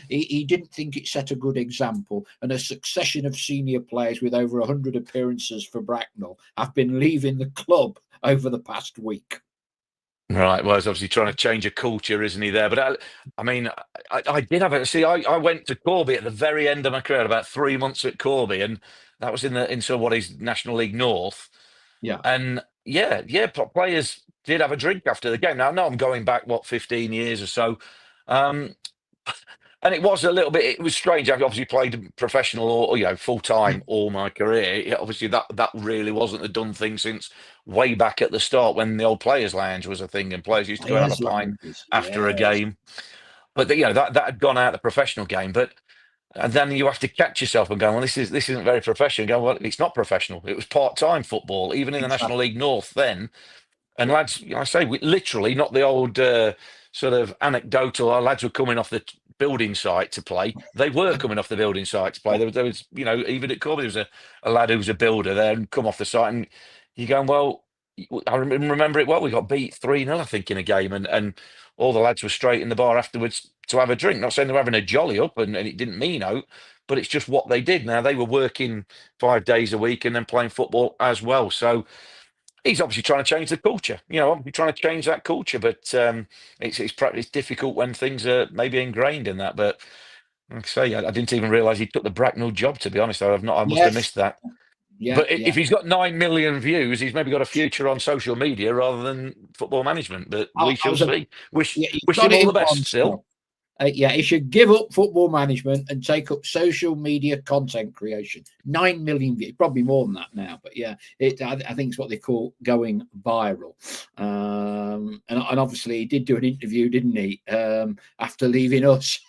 He didn't think it set a good example, and a succession of senior players with over 100 appearances for Bracknell have been leaving the club over the past week. Right. Well, he's obviously trying to change a culture, isn't he? There, but I mean, I did have it. See, I went to Corby at the very end of my career, about 3 months at Corby, and that was in sort of what is National League North. Yeah. And yeah, players did have a drink after the game. Now, I know I'm going back 15 years or so, um, and it was a little bit. It was strange. I've obviously played professional or full time all my career. Obviously, that really wasn't a done thing since way back at the start when the old players' lounge was a thing and players used to go and have a Players' pint lounges. after a Yes. game. But that had gone out the professional game. But and then you have to catch yourself and go, well, this isn't very professional. And go, well, it's not professional. It was part-time football, even in the National Exactly. League North then. And Yeah. lads, I say, literally, not the old sort of anecdotal. Our lads were coming off the building site to play. They were coming off the building site to play. There was, even at Corby, there was a lad who was a builder there and come off the site, and you're going, well, I remember it well. We got beat 3-0, I think, in a game, and all the lads were straight in the bar afterwards to have a drink. Not saying they were having a jolly up, and it didn't mean out, but it's just what they did. Now they were working 5 days a week and then playing football as well. So he's obviously trying to change the culture, obviously trying to change that culture, but it's difficult when things are maybe ingrained in that. But like I say, I didn't even realise he took the Bracknell job. To be honest, I must have Yes. missed that. Yeah. But if Yeah. he's got 9 million views, he's maybe got a future on social media rather than football management. But we I shall was a see. Wish Yeah. You wish got him it all in the one best. Still, spell. Yeah, he should give up football management and take up social media content creation. 9 million views, probably more than that now. But yeah, I think it's what they call going viral. And obviously, he did do an interview, didn't he, after leaving us,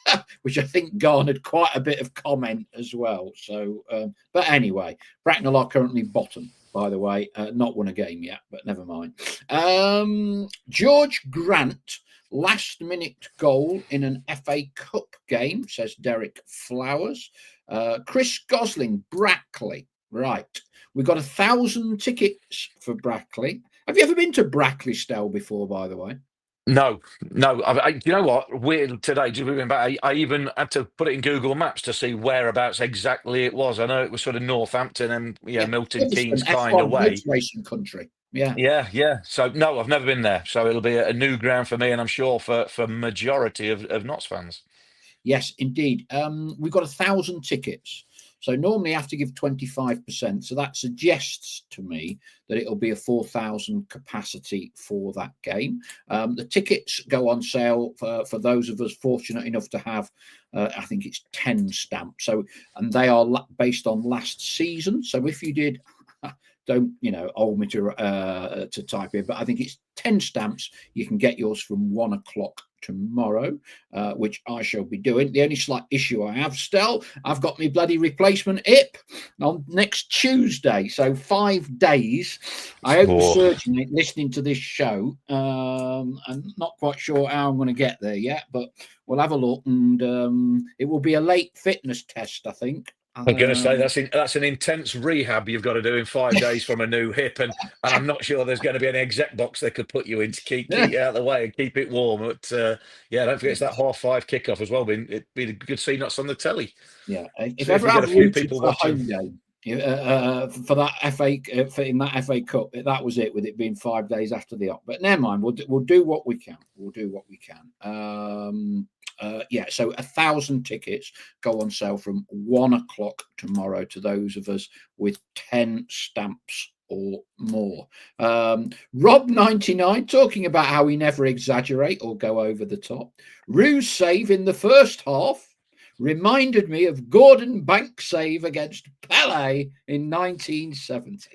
which I think garnered quite a bit of comment as well. So, but anyway, Bracknell are currently bottom. By the way, not won a game yet, but never mind. George Grant, last minute goal in an FA Cup game, says Derek Flowers. Chris Gosling, Brackley. Right. We've got 1,000 tickets for Brackley. Have you ever been to Brackley Stell before, by the way? no, no. You know what? Weird today. Just moving back, I even had to put it in Google Maps to see whereabouts exactly it was. I know it was sort of Northampton and Yeah, Milton Huddersfield, Keynes kind of F1 way. motor racing country. Yeah. Yeah. So no, I've never been there. So it'll be a new ground for me, and I'm sure for majority of Notts fans. Yes, indeed. We've got 1,000 tickets. So normally I have to give 25%. So that suggests to me that it'll be a 4,000 capacity for that game. The tickets go on sale for those of us fortunate enough to have, I think it's 10 stamps. So, and they are based on last season. So if you did, don't hold me to type here, but I think it's 10 stamps. You can get yours from 1 o'clock tomorrow, which I shall be doing. The only slight issue I have still, I've got my bloody replacement hip on next Tuesday, so 5 days. I hope the surgeon ain't listening to this show. I'm not quite sure how I'm going to get there yet, but we'll have a look, and it will be a late fitness test, I think. I'm going to say that's an intense rehab you've got to do in 5 days from a new hip, and I'm not sure there's going to be any exec box they could put you in to keep you out of the way and keep it warm. But yeah, don't forget it's that 5:30 kickoff as well. It'd be good to see Notts on the telly. Yeah, if See if ever we get I've a few rooted people for a watching. home game for that in that FA Cup, that was it. With it being 5 days after the op, but never mind. We'll do what we can. We'll do what we can. Yeah, so 1,000 tickets go on sale from 1 o'clock tomorrow to those of us with 10 stamps or more. Rob99 talking about how we never exaggerate or go over the top. Rue's save in the first half reminded me of Gordon Banks' save against Pele in 1970.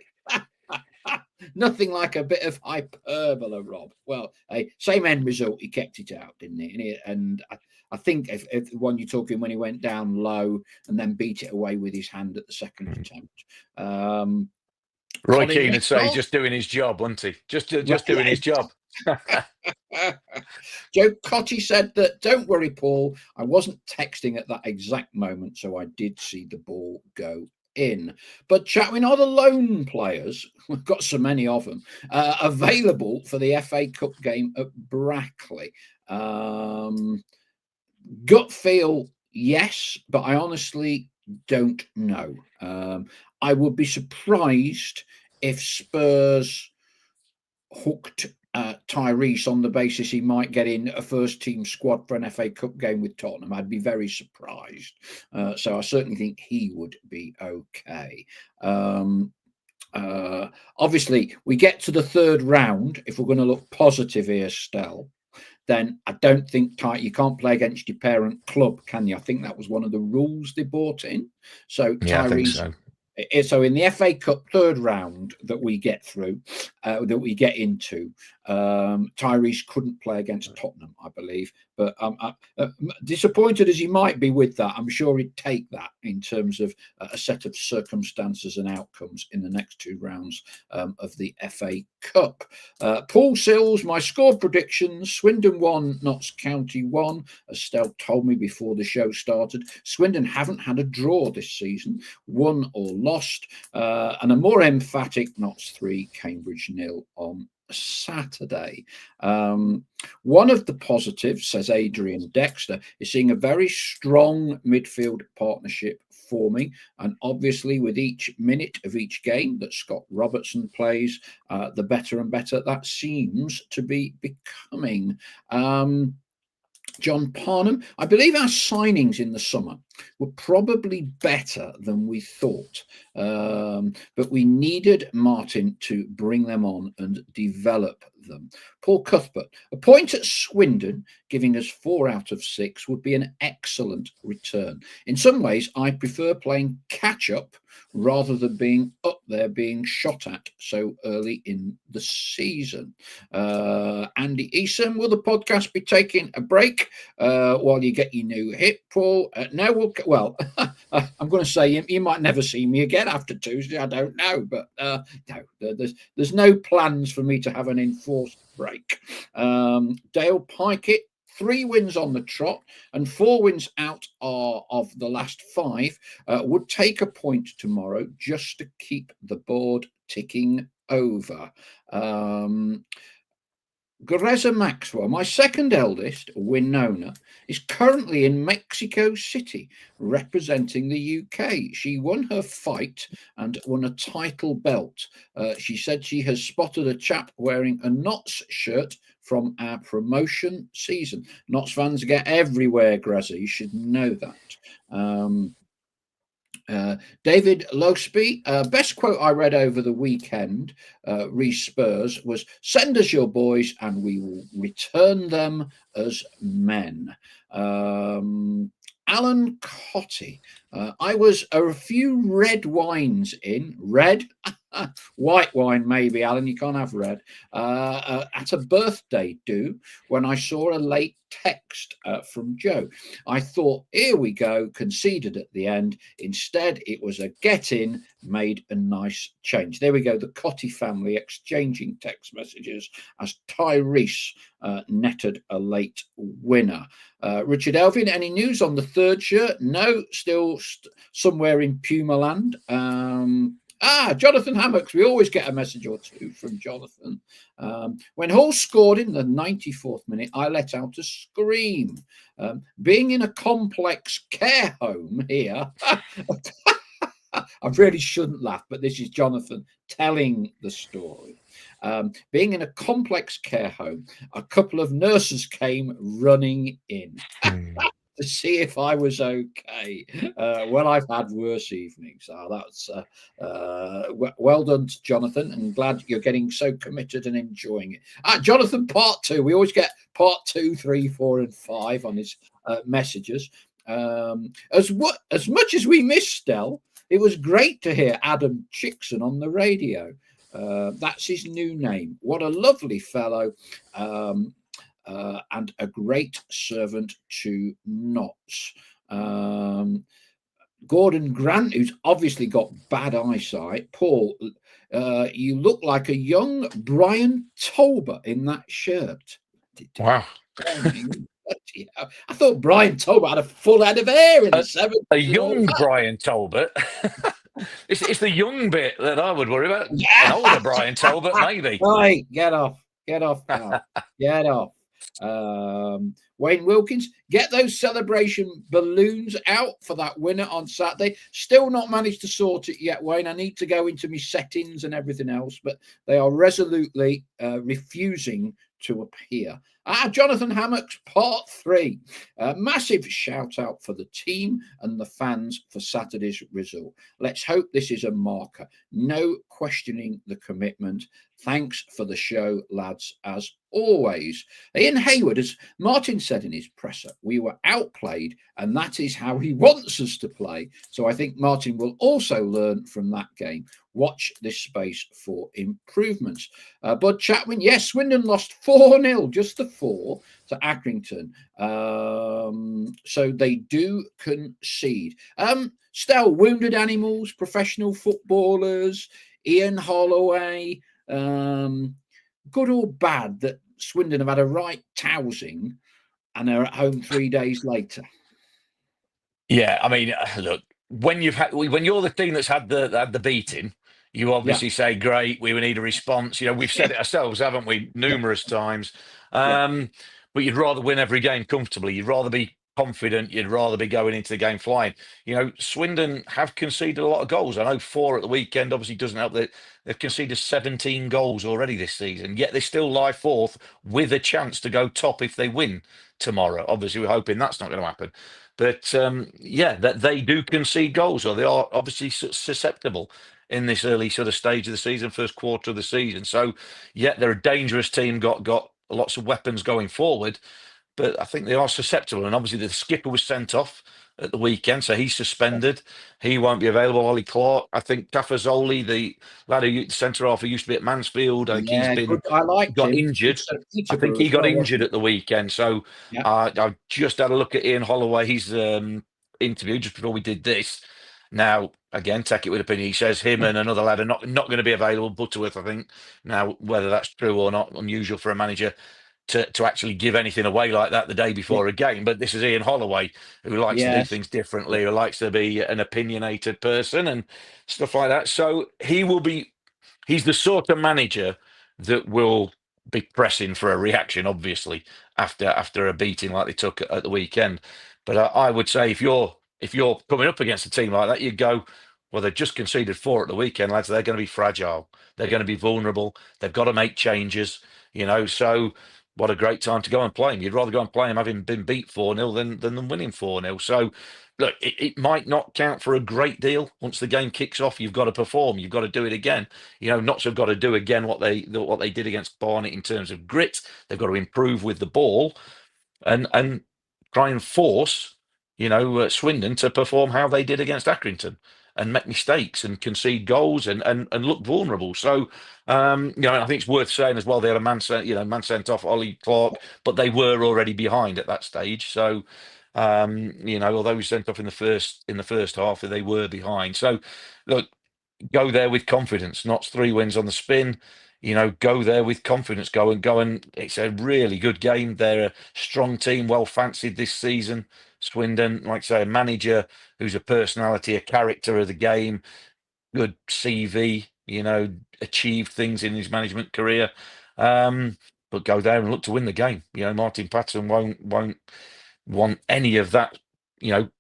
Nothing like a bit of hyperbole, Rob. Well, same end result. He kept it out, didn't he? And I think if the one you're talking when he went down low and then beat it away with his hand at the second attempt. Roy Keane would say he's just doing his job, wasn't he? Just doing his job. Joe Cotty said that, don't worry, Paul, I wasn't texting at that exact moment, so I did see the ball go in. But Chatwin, are the lone players, we've got so many of them, available for the FA Cup game at Brackley? Gut feel, yes, but I honestly don't know. I would be surprised if Spurs hooked Tyrese on the basis he might get in a first-team squad for an FA Cup game with Tottenham. I'd be very surprised. So I certainly think he would be okay. Obviously, we get to the third round. If we're going to look positive here, Stell, then I don't think you can't play against your parent club, can you? I think that was one of the rules they brought in. So yeah, Tyrese, I think so. So in the FA Cup third round that we get through, that we get into, Tyrese couldn't play against Tottenham, I believe. But disappointed as he might be with that, I'm sure he'd take that in terms of a set of circumstances and outcomes in the next two rounds of the FA Cup. Paul Sills, my score predictions: Swindon 1, Notts County 1. As Stel told me before the show started, Swindon haven't had a draw this season, won or lost, and a more emphatic Notts 3, Cambridge 0 on Saturday. One of the positives, says Adrian Dexter, is seeing a very strong midfield partnership forming, and obviously with each minute of each game that Scott Robertson plays, the better and better that seems to be becoming. John Parnham, I believe our signings in the summer were probably better than we thought, but we needed Martin to bring them on and develop them. Paul Cuthbert, a point at Swindon, giving us 4 out of 6, would be an excellent return. In some ways, I prefer playing catch-up rather than being up there being shot at so early in the season. Andy Eason, will the podcast be taking a break while you get your new hip, Paul? No, I'm going to say you might never see me again after Tuesday. I don't know, but no, there's no plans for me to have an enforced break. Dale Pikett, 3 wins on the trot and 4 wins out of the last 5 would take a point tomorrow just to keep the board ticking over. Greza Maxwell, my second eldest, Winona, is currently in Mexico City representing the UK. She won her fight and won a title belt. She said she has spotted a chap wearing a Notts shirt from our promotion season. Notts fans get everywhere, Greza. You should know that. David Losby, best quote I read over the weekend, Spurs, was "Send us your boys and we will return them as men." Alan Cotty, I was a few red wines in, red, white wine maybe, Alan, you can't have red, at a birthday do when I saw a late text from Joe. I thought, here we go, conceded at the end. Instead, it was a get in, made a nice change. There we go, the Cotty family exchanging text messages as Tyrese netted a late winner. Richard Elvin, any news on the third shirt? No, still somewhere in Puma land. Jonathan Hammocks, we always get a message or two from Jonathan. When Hall scored in the 94th minute, I let out a scream. Being in a complex care home here, I really shouldn't laugh, but this is Jonathan telling the story. Being in a complex care home, a couple of nurses came running in to see if I was okay. Well, I've had worse evenings. That's well done to Jonathan, and glad you're getting so committed and enjoying it. Jonathan, part 2. We always get part 2, 3, 4, and 5 on his messages. As much as we miss Stell, it was great to hear Adam Chickson on the radio. That's his new name. What a lovely fellow. And a great servant to Notts. Gordon Grant, who's obviously got bad eyesight. Paul, you look like a young Brian Tolbert in that shirt. Wow. I thought Brian Tolbert had a full head of hair in the 70s. A young Brian Tolbert. It's the young bit that I would worry about. Yeah. An older Brian Tolbert, maybe. Right, get off, pal. Get off. Wayne Wilkins, get those celebration balloons out for that winner on Saturday. Still not managed to sort it yet, Wayne. I need to go into my settings and everything else, but they are resolutely refusing to appear. Jonathan Hammock's part 3. Massive shout out for the team and the fans for Saturday's result. Let's hope this is a marker. No questioning the commitment. Thanks for the show, lads, as always. Ian Hayward, as Martin said in his presser, we were outplayed, and that is how he wants us to play. So I think Martin will also learn from that game. Watch this space for improvements. Bud Chapman, yes, Swindon lost 4-0, just the 4 to Accrington. So they do concede. Still, wounded animals, professional footballers, Ian Holloway, good or bad that Swindon have had a right tousing and are at home 3 days later? Yeah, I mean, look, when you're the team that's had the beating, you obviously say, great, we need a response. We've said it ourselves, haven't we, numerous times. But you'd rather win every game comfortably. You'd rather be confident. You'd rather be going into the game flying. Swindon have conceded a lot of goals. I know 4 at the weekend obviously doesn't help. That they've conceded 17 goals already this season, yet they still lie 4th with a chance to go top if they win tomorrow. Obviously, we're hoping that's not going to happen. But that they do concede goals, or they are obviously susceptible in this early sort of stage of the season, first quarter of the season. So, they're a dangerous team, got lots of weapons going forward, but I think they are susceptible. And obviously, the skipper was sent off at the weekend, so he's suspended. He won't be available. Ollie Clark, I think Tafazoli, the lad who centre half who used to be at Mansfield, I think he's been got injured. I think he got injured at the weekend. So I've just had a look at Ian Holloway. He's interview just before we did this. Now, again, take it with a penny. He says him and another lad are not going to be available. Butterworth, I think. Now, whether that's true or not, unusual for a manager to actually give anything away like that the day before a game. But this is Ian Holloway, who likes to do things differently, who likes to be an opinionated person and stuff like that. So he's the sort of manager that will be pressing for a reaction, obviously, after a beating like they took at the weekend. But I would say if you're coming up against a team like that, you'd go, well, they've just conceded 4 at the weekend, lads. They're going to be fragile. They're going to be vulnerable. They've got to make changes, so what a great time to go and play him. You'd rather go and play him having been beat 4-0 than them winning 4-0. So, look, it might not count for a great deal. Once the game kicks off, you've got to perform. You've got to do it again. Notts have got to do again what they did against Barnet in terms of grit. They've got to improve with the ball and try and force, Swindon to perform how they did against Accrington and make mistakes and concede goals and look vulnerable. So, I think it's worth saying as well, they had a man sent off, Ollie Clark, but they were already behind at that stage. So, although he was sent off in the first half, they were behind. So, look, go there with confidence. Not 3 wins on the spin. Go there with confidence. Go and it's a really good game. They're a strong team, well fancied this season. Swindon, like I say, a manager who's a personality, a character of the game, good CV, achieved things in his management career. But go there and look to win the game. Martin Patterson won't want any of that,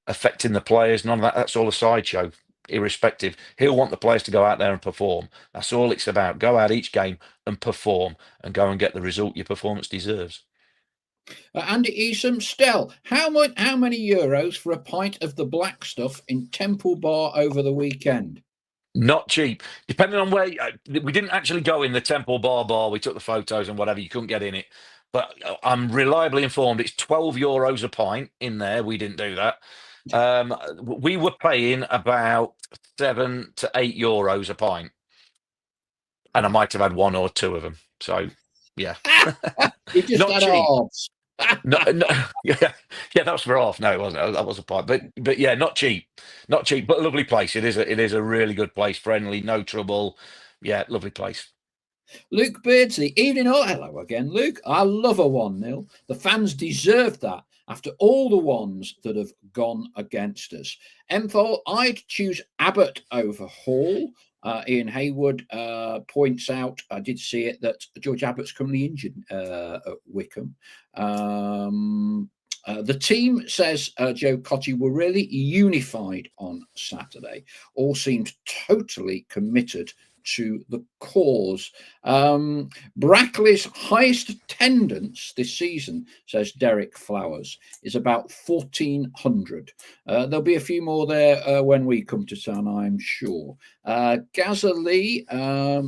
affecting the players. None of that. That's all a sideshow. Irrespective, he'll want the players to go out there and perform. That's all it's about. Go out each game and perform, and go and get the result your performance deserves. Andy Easom, Stell, how many euros for a pint of the black stuff in Temple Bar over the weekend? Not cheap. Depending on where we didn't actually go in the Temple Bar. We took the photos and whatever. You couldn't get in it, but I'm reliably informed it's €12 a pint in there. We didn't do that. We were paying about €7 to €8 a pint, and I might have had 1 or 2 of them. So, yeah, you just not had cheap. Halves. No, yeah, that was for half. No, it wasn't. That was a pint, but yeah, not cheap, but a lovely place. It is a really good place, friendly, no trouble. Yeah, lovely place. Luke Beardsley, evening all. Hello again, Luke. I love a 1-0. The fans deserve that after all the ones that have gone against us. Empole, I'd choose Abbott over Hall. Ian Haywood points out, I did see it, that George Abbott's currently injured at Wickham. The team, says Joe Cotty, were really unified on Saturday. All seemed totally committed to the cause. Brackley's highest attendance this season, says Derek Flowers, is about 1,400. There'll be a few more there when we come to town, I'm sure. Gaza Lee,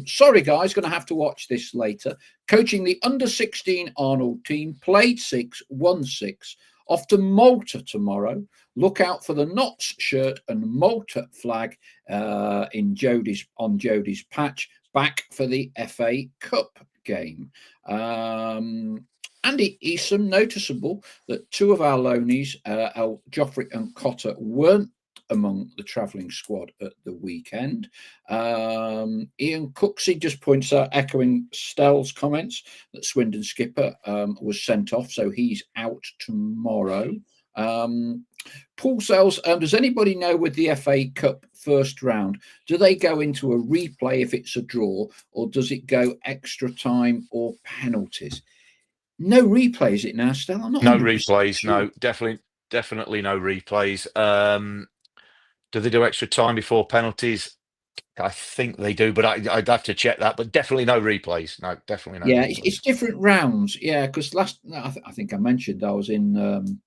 sorry guys, going to have to watch this later. Coaching the under-16 Arnold team, played 6, won 6. Off to Malta tomorrow. Look out for the Notts shirt and Malta flag on Jodie's patch. Back for the FA Cup game. Andy Eason, noticeable that 2 of our loanies, El Joffrey and Cotter, weren't among the travelling squad at the weekend. Ian Cooksey just points out, echoing Stell's comments, that Swindon skipper was sent off, so he's out tomorrow. Paul Sells, does anybody know with the FA Cup first round, do they go into a replay if it's a draw, or does it go extra time or penalties? No replays, is it now, Stell? I'm not no replays. Sure. No, definitely no replays. Do they do extra time before penalties? I think they do, but I'd have to check that. But definitely no replays. No, definitely no. Yeah, replays. it's different rounds. Yeah, because I think I mentioned I was in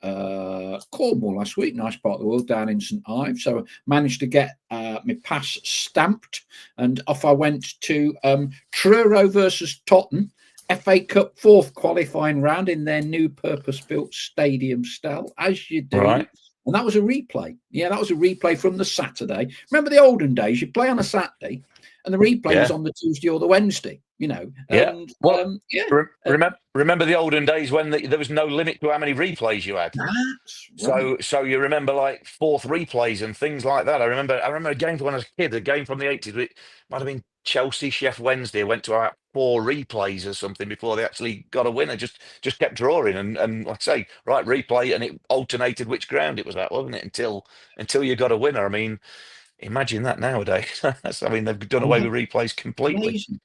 Cornwall last week, nice part of the world, down in St Ives. So I managed to get my pass stamped, and off I went to Truro versus Tottenham, FA Cup 4th qualifying round in their new purpose-built stadium, Stell, as you do. Right. And that was a replay. Yeah, that was a replay from the Saturday. Remember the olden days? You'd play on a Saturday, and the replay was on the Tuesday or the Wednesday. You know. Yeah. And, well, remember the olden days when there was no limit to how many replays you had. That's right. So you remember like 4th replays and things like that. I remember a game when I was a kid, a game from the 80s. It might have been Chelsea Chef Wednesday. I went to about 4 replays or something before they actually got a winner. Just kept drawing and like I say, right, replay, and it alternated which ground it was at, wasn't it? Until you got a winner. I mean, imagine that nowadays. I mean, they've done away with replays completely. Amazing.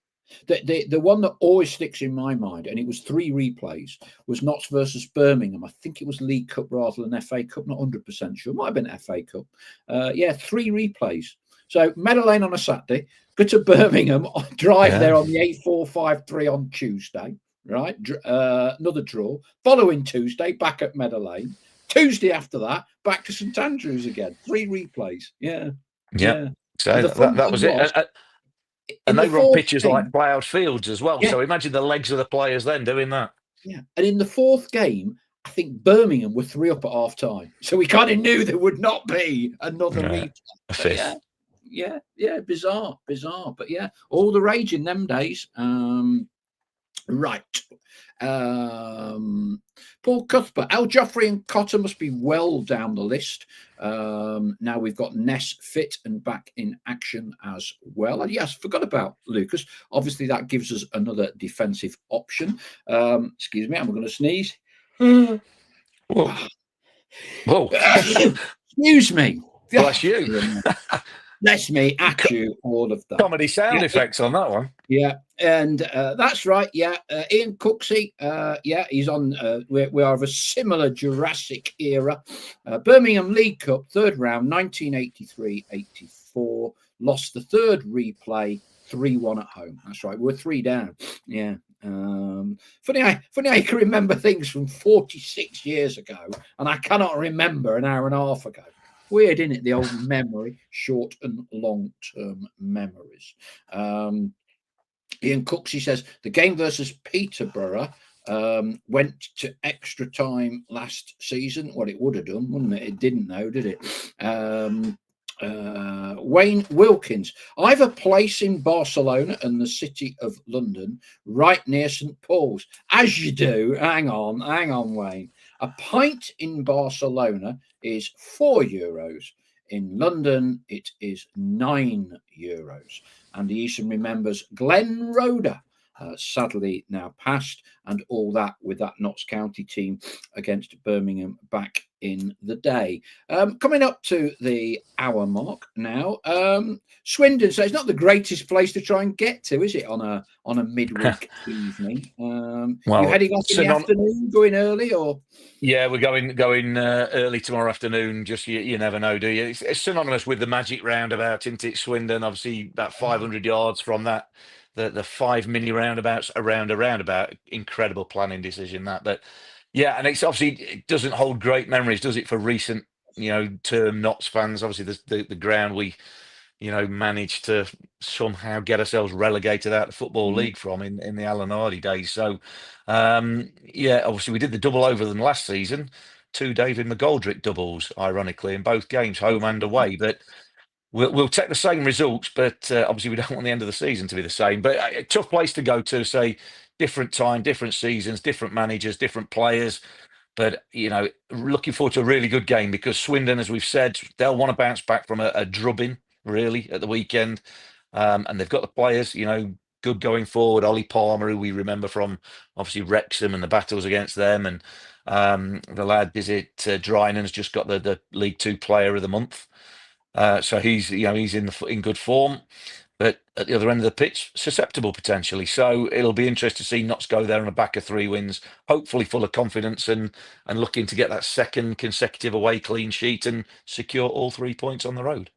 The one that always sticks in my mind, and it was 3 replays, was Notts versus Birmingham. I think it was League Cup rather than FA Cup. Not 100% sure. It might have been FA Cup. 3 replays. So Meadow Lane on a Saturday, go to Birmingham, drive there on the A453 on Tuesday, right? Another draw. Following Tuesday, back at Meadow Lane. Tuesday after that, back to St Andrews again. 3 replays. Yeah. So that was it. And they run pitches like ploughed fields as well. Yeah. So imagine the legs of the players then doing that. Yeah. And in the 4th game, I think Birmingham were 3 up at half time. So we kind of knew there would not be another replay. A 5th. Yeah. Bizarre. But yeah, all the rage in them days. Right. Paul Cuthbert, El Joffrey and Cotter must be well down the list. Now we've got Ness fit and back in action as well. And yes, forgot about Lucas. Obviously, that gives us another defensive option. Excuse me, I'm going to sneeze. Whoa. Excuse me. Bless you. Bless me, at you, all of that. Comedy sound effects on that one. Yeah, and that's right. Yeah, Ian Cooksey. He's on. We are of a similar Jurassic era. Birmingham League Cup 3rd round, 1983-84. Lost the 3rd replay, 3-1 at home. That's right. We're 3 down. Yeah. Funny I can remember things from 46 years ago, and I cannot remember an hour and a half ago. Weird, isn't it? The old memory, short and long-term memories. Ian Cooksey says the game versus Peterborough went to extra time last season. Well, it would have done, wouldn't it? It didn't, though, did it? Wayne Wilkins. I have a place in Barcelona and the city of London, right near St Paul's. As you do. Hang on, Wayne. A pint in Barcelona is €4. In London, it is €9. And Eason remembers Glenn Roeder, sadly now passed, and all that with that Notts County team against Birmingham back in the day. Coming up to the hour mark now. Swindon, so it's not the greatest place to try and get to, is it, on a midweek evening? You heading off in the afternoon, going early, or? Yeah, we're going early tomorrow afternoon. Just you never know, do you? It's synonymous with the magic roundabout, isn't it? Swindon, obviously, about 500 yards from that. The 5 mini roundabouts around a roundabout. Incredible planning decision that. But yeah, and it's obviously it doesn't hold great memories, does it, for recent term Notts fans? Obviously, the ground we managed to somehow get ourselves relegated out of the Football League from in the Alan Hardy days. So, yeah, obviously we did the double over them last season, 2 David McGoldrick doubles, ironically, in both games, home and away. But we'll take the same results, but obviously we don't want the end of the season to be the same. But a tough place to go to, say, different time, different seasons, different managers, different players. But, looking forward to a really good game because Swindon, as we've said, they'll want to bounce back from a drubbing, really, at the weekend. And they've got the players, good going forward. Ollie Palmer, who we remember from, obviously, Wrexham and the battles against them. And the lad, Drynan's just got the League Two Player of the Month. So he's in good form. But at the other end of the pitch, susceptible potentially. So it'll be interesting to see Notts go there on a back of 3 wins, hopefully full of confidence and looking to get that second consecutive away clean sheet and secure all 3 points on the road.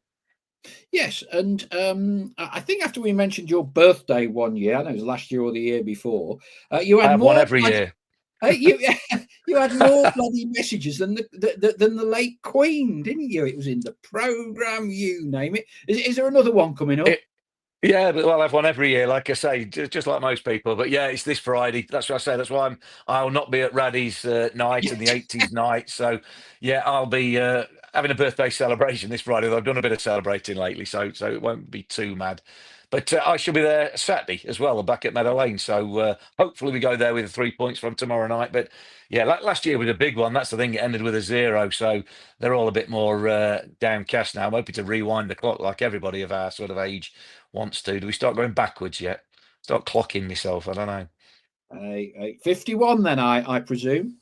Yes, and I think after we mentioned your birthday one year, I know it was last year or the year before, you had more one every year. You had more bloody messages than the late Queen, didn't you? It was in the programme, you name it. Is there another one coming up? Yeah, but I'll have one every year, like I say, just like most people. But yeah, it's this Friday. That's what I say. That's why I'll not be at Raddy's night and the 80s night. So yeah, I'll be having a birthday celebration this Friday. I've done a bit of celebrating lately, so it won't be too mad. But I shall be there Saturday as well, back at Meadow Lane. So hopefully we go there with 3 points from tomorrow night. But yeah, last year was a big one. That's the thing. It ended with a 0. So they're all a bit more downcast now. I'm hoping to rewind the clock like everybody of our sort of age wants to. Do we start going backwards yet? Start clocking myself? I don't know. 51 then, I presume.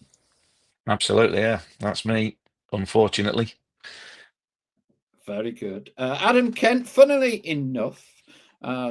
Absolutely, yeah. That's me, unfortunately. Very good. Adam Kent, funnily enough,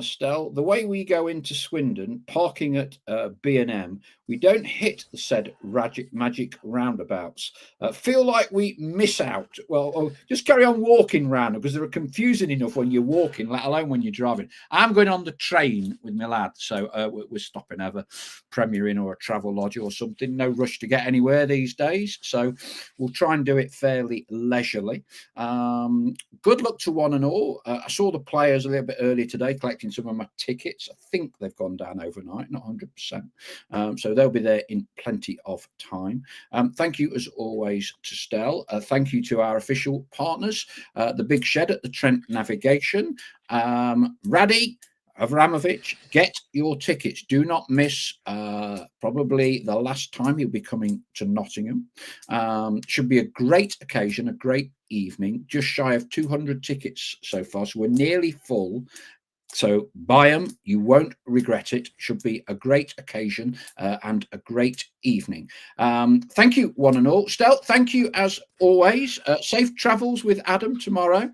Stell, the way we go into Swindon, parking at B&M, we don't hit the said magic roundabouts. Feel like we miss out. Well, just carry on walking round because they're confusing enough when you're walking, let alone when you're driving. I'm going on the train with my lad, so we're stopping over Premier Inn or a travel lodge or something. No rush to get anywhere these days, so we'll try and do it fairly leisurely. Good luck to one and all. I saw the players a little bit earlier today collecting some of my tickets. I think they've gone down overnight, not 100%. So they'll be there in plenty of time. Thank you, as always, to Stell. Thank you to our official partners, the Big Shed at the Trent Navigation, Raddy Avramovich. Get your tickets. Do not miss probably the last time you'll be coming to Nottingham. Should be a great occasion, a great evening. Just shy of 200 tickets so far, so we're nearly full. So buy them, you won't regret it. Should be a great occasion and a great evening. Thank you, one and all. Stell, thank you as always. Safe travels with Adam tomorrow.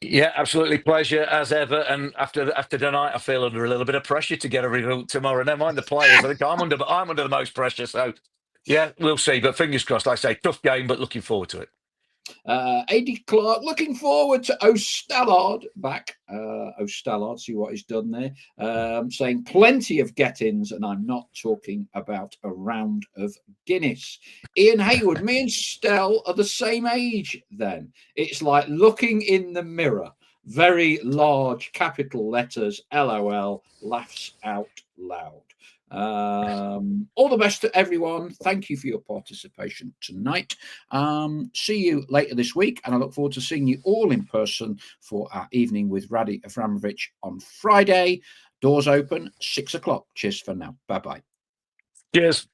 Yeah, absolutely, pleasure as ever. And after tonight, I feel under a little bit of pressure to get a result tomorrow. Never mind the players. I think I'm under the most pressure. So yeah, we'll see. But fingers crossed. Like I say, tough game, but looking forward to it. AD Clark, looking forward to Stallard back. Stallard, see what he's done there. Saying plenty of get-ins, and I'm not talking about a round of Guinness. Ian Haywood, me and Stell are the same age then. It's like looking in the mirror. Very large capital letters, LOL, laughs out loud. All the best to everyone. Thank you for your participation tonight. See you later this week, and I look forward to seeing you all in person for our evening with Raddy Avramovich on Friday. Doors open 6 o'clock. Cheers for now. Bye-bye. Cheers.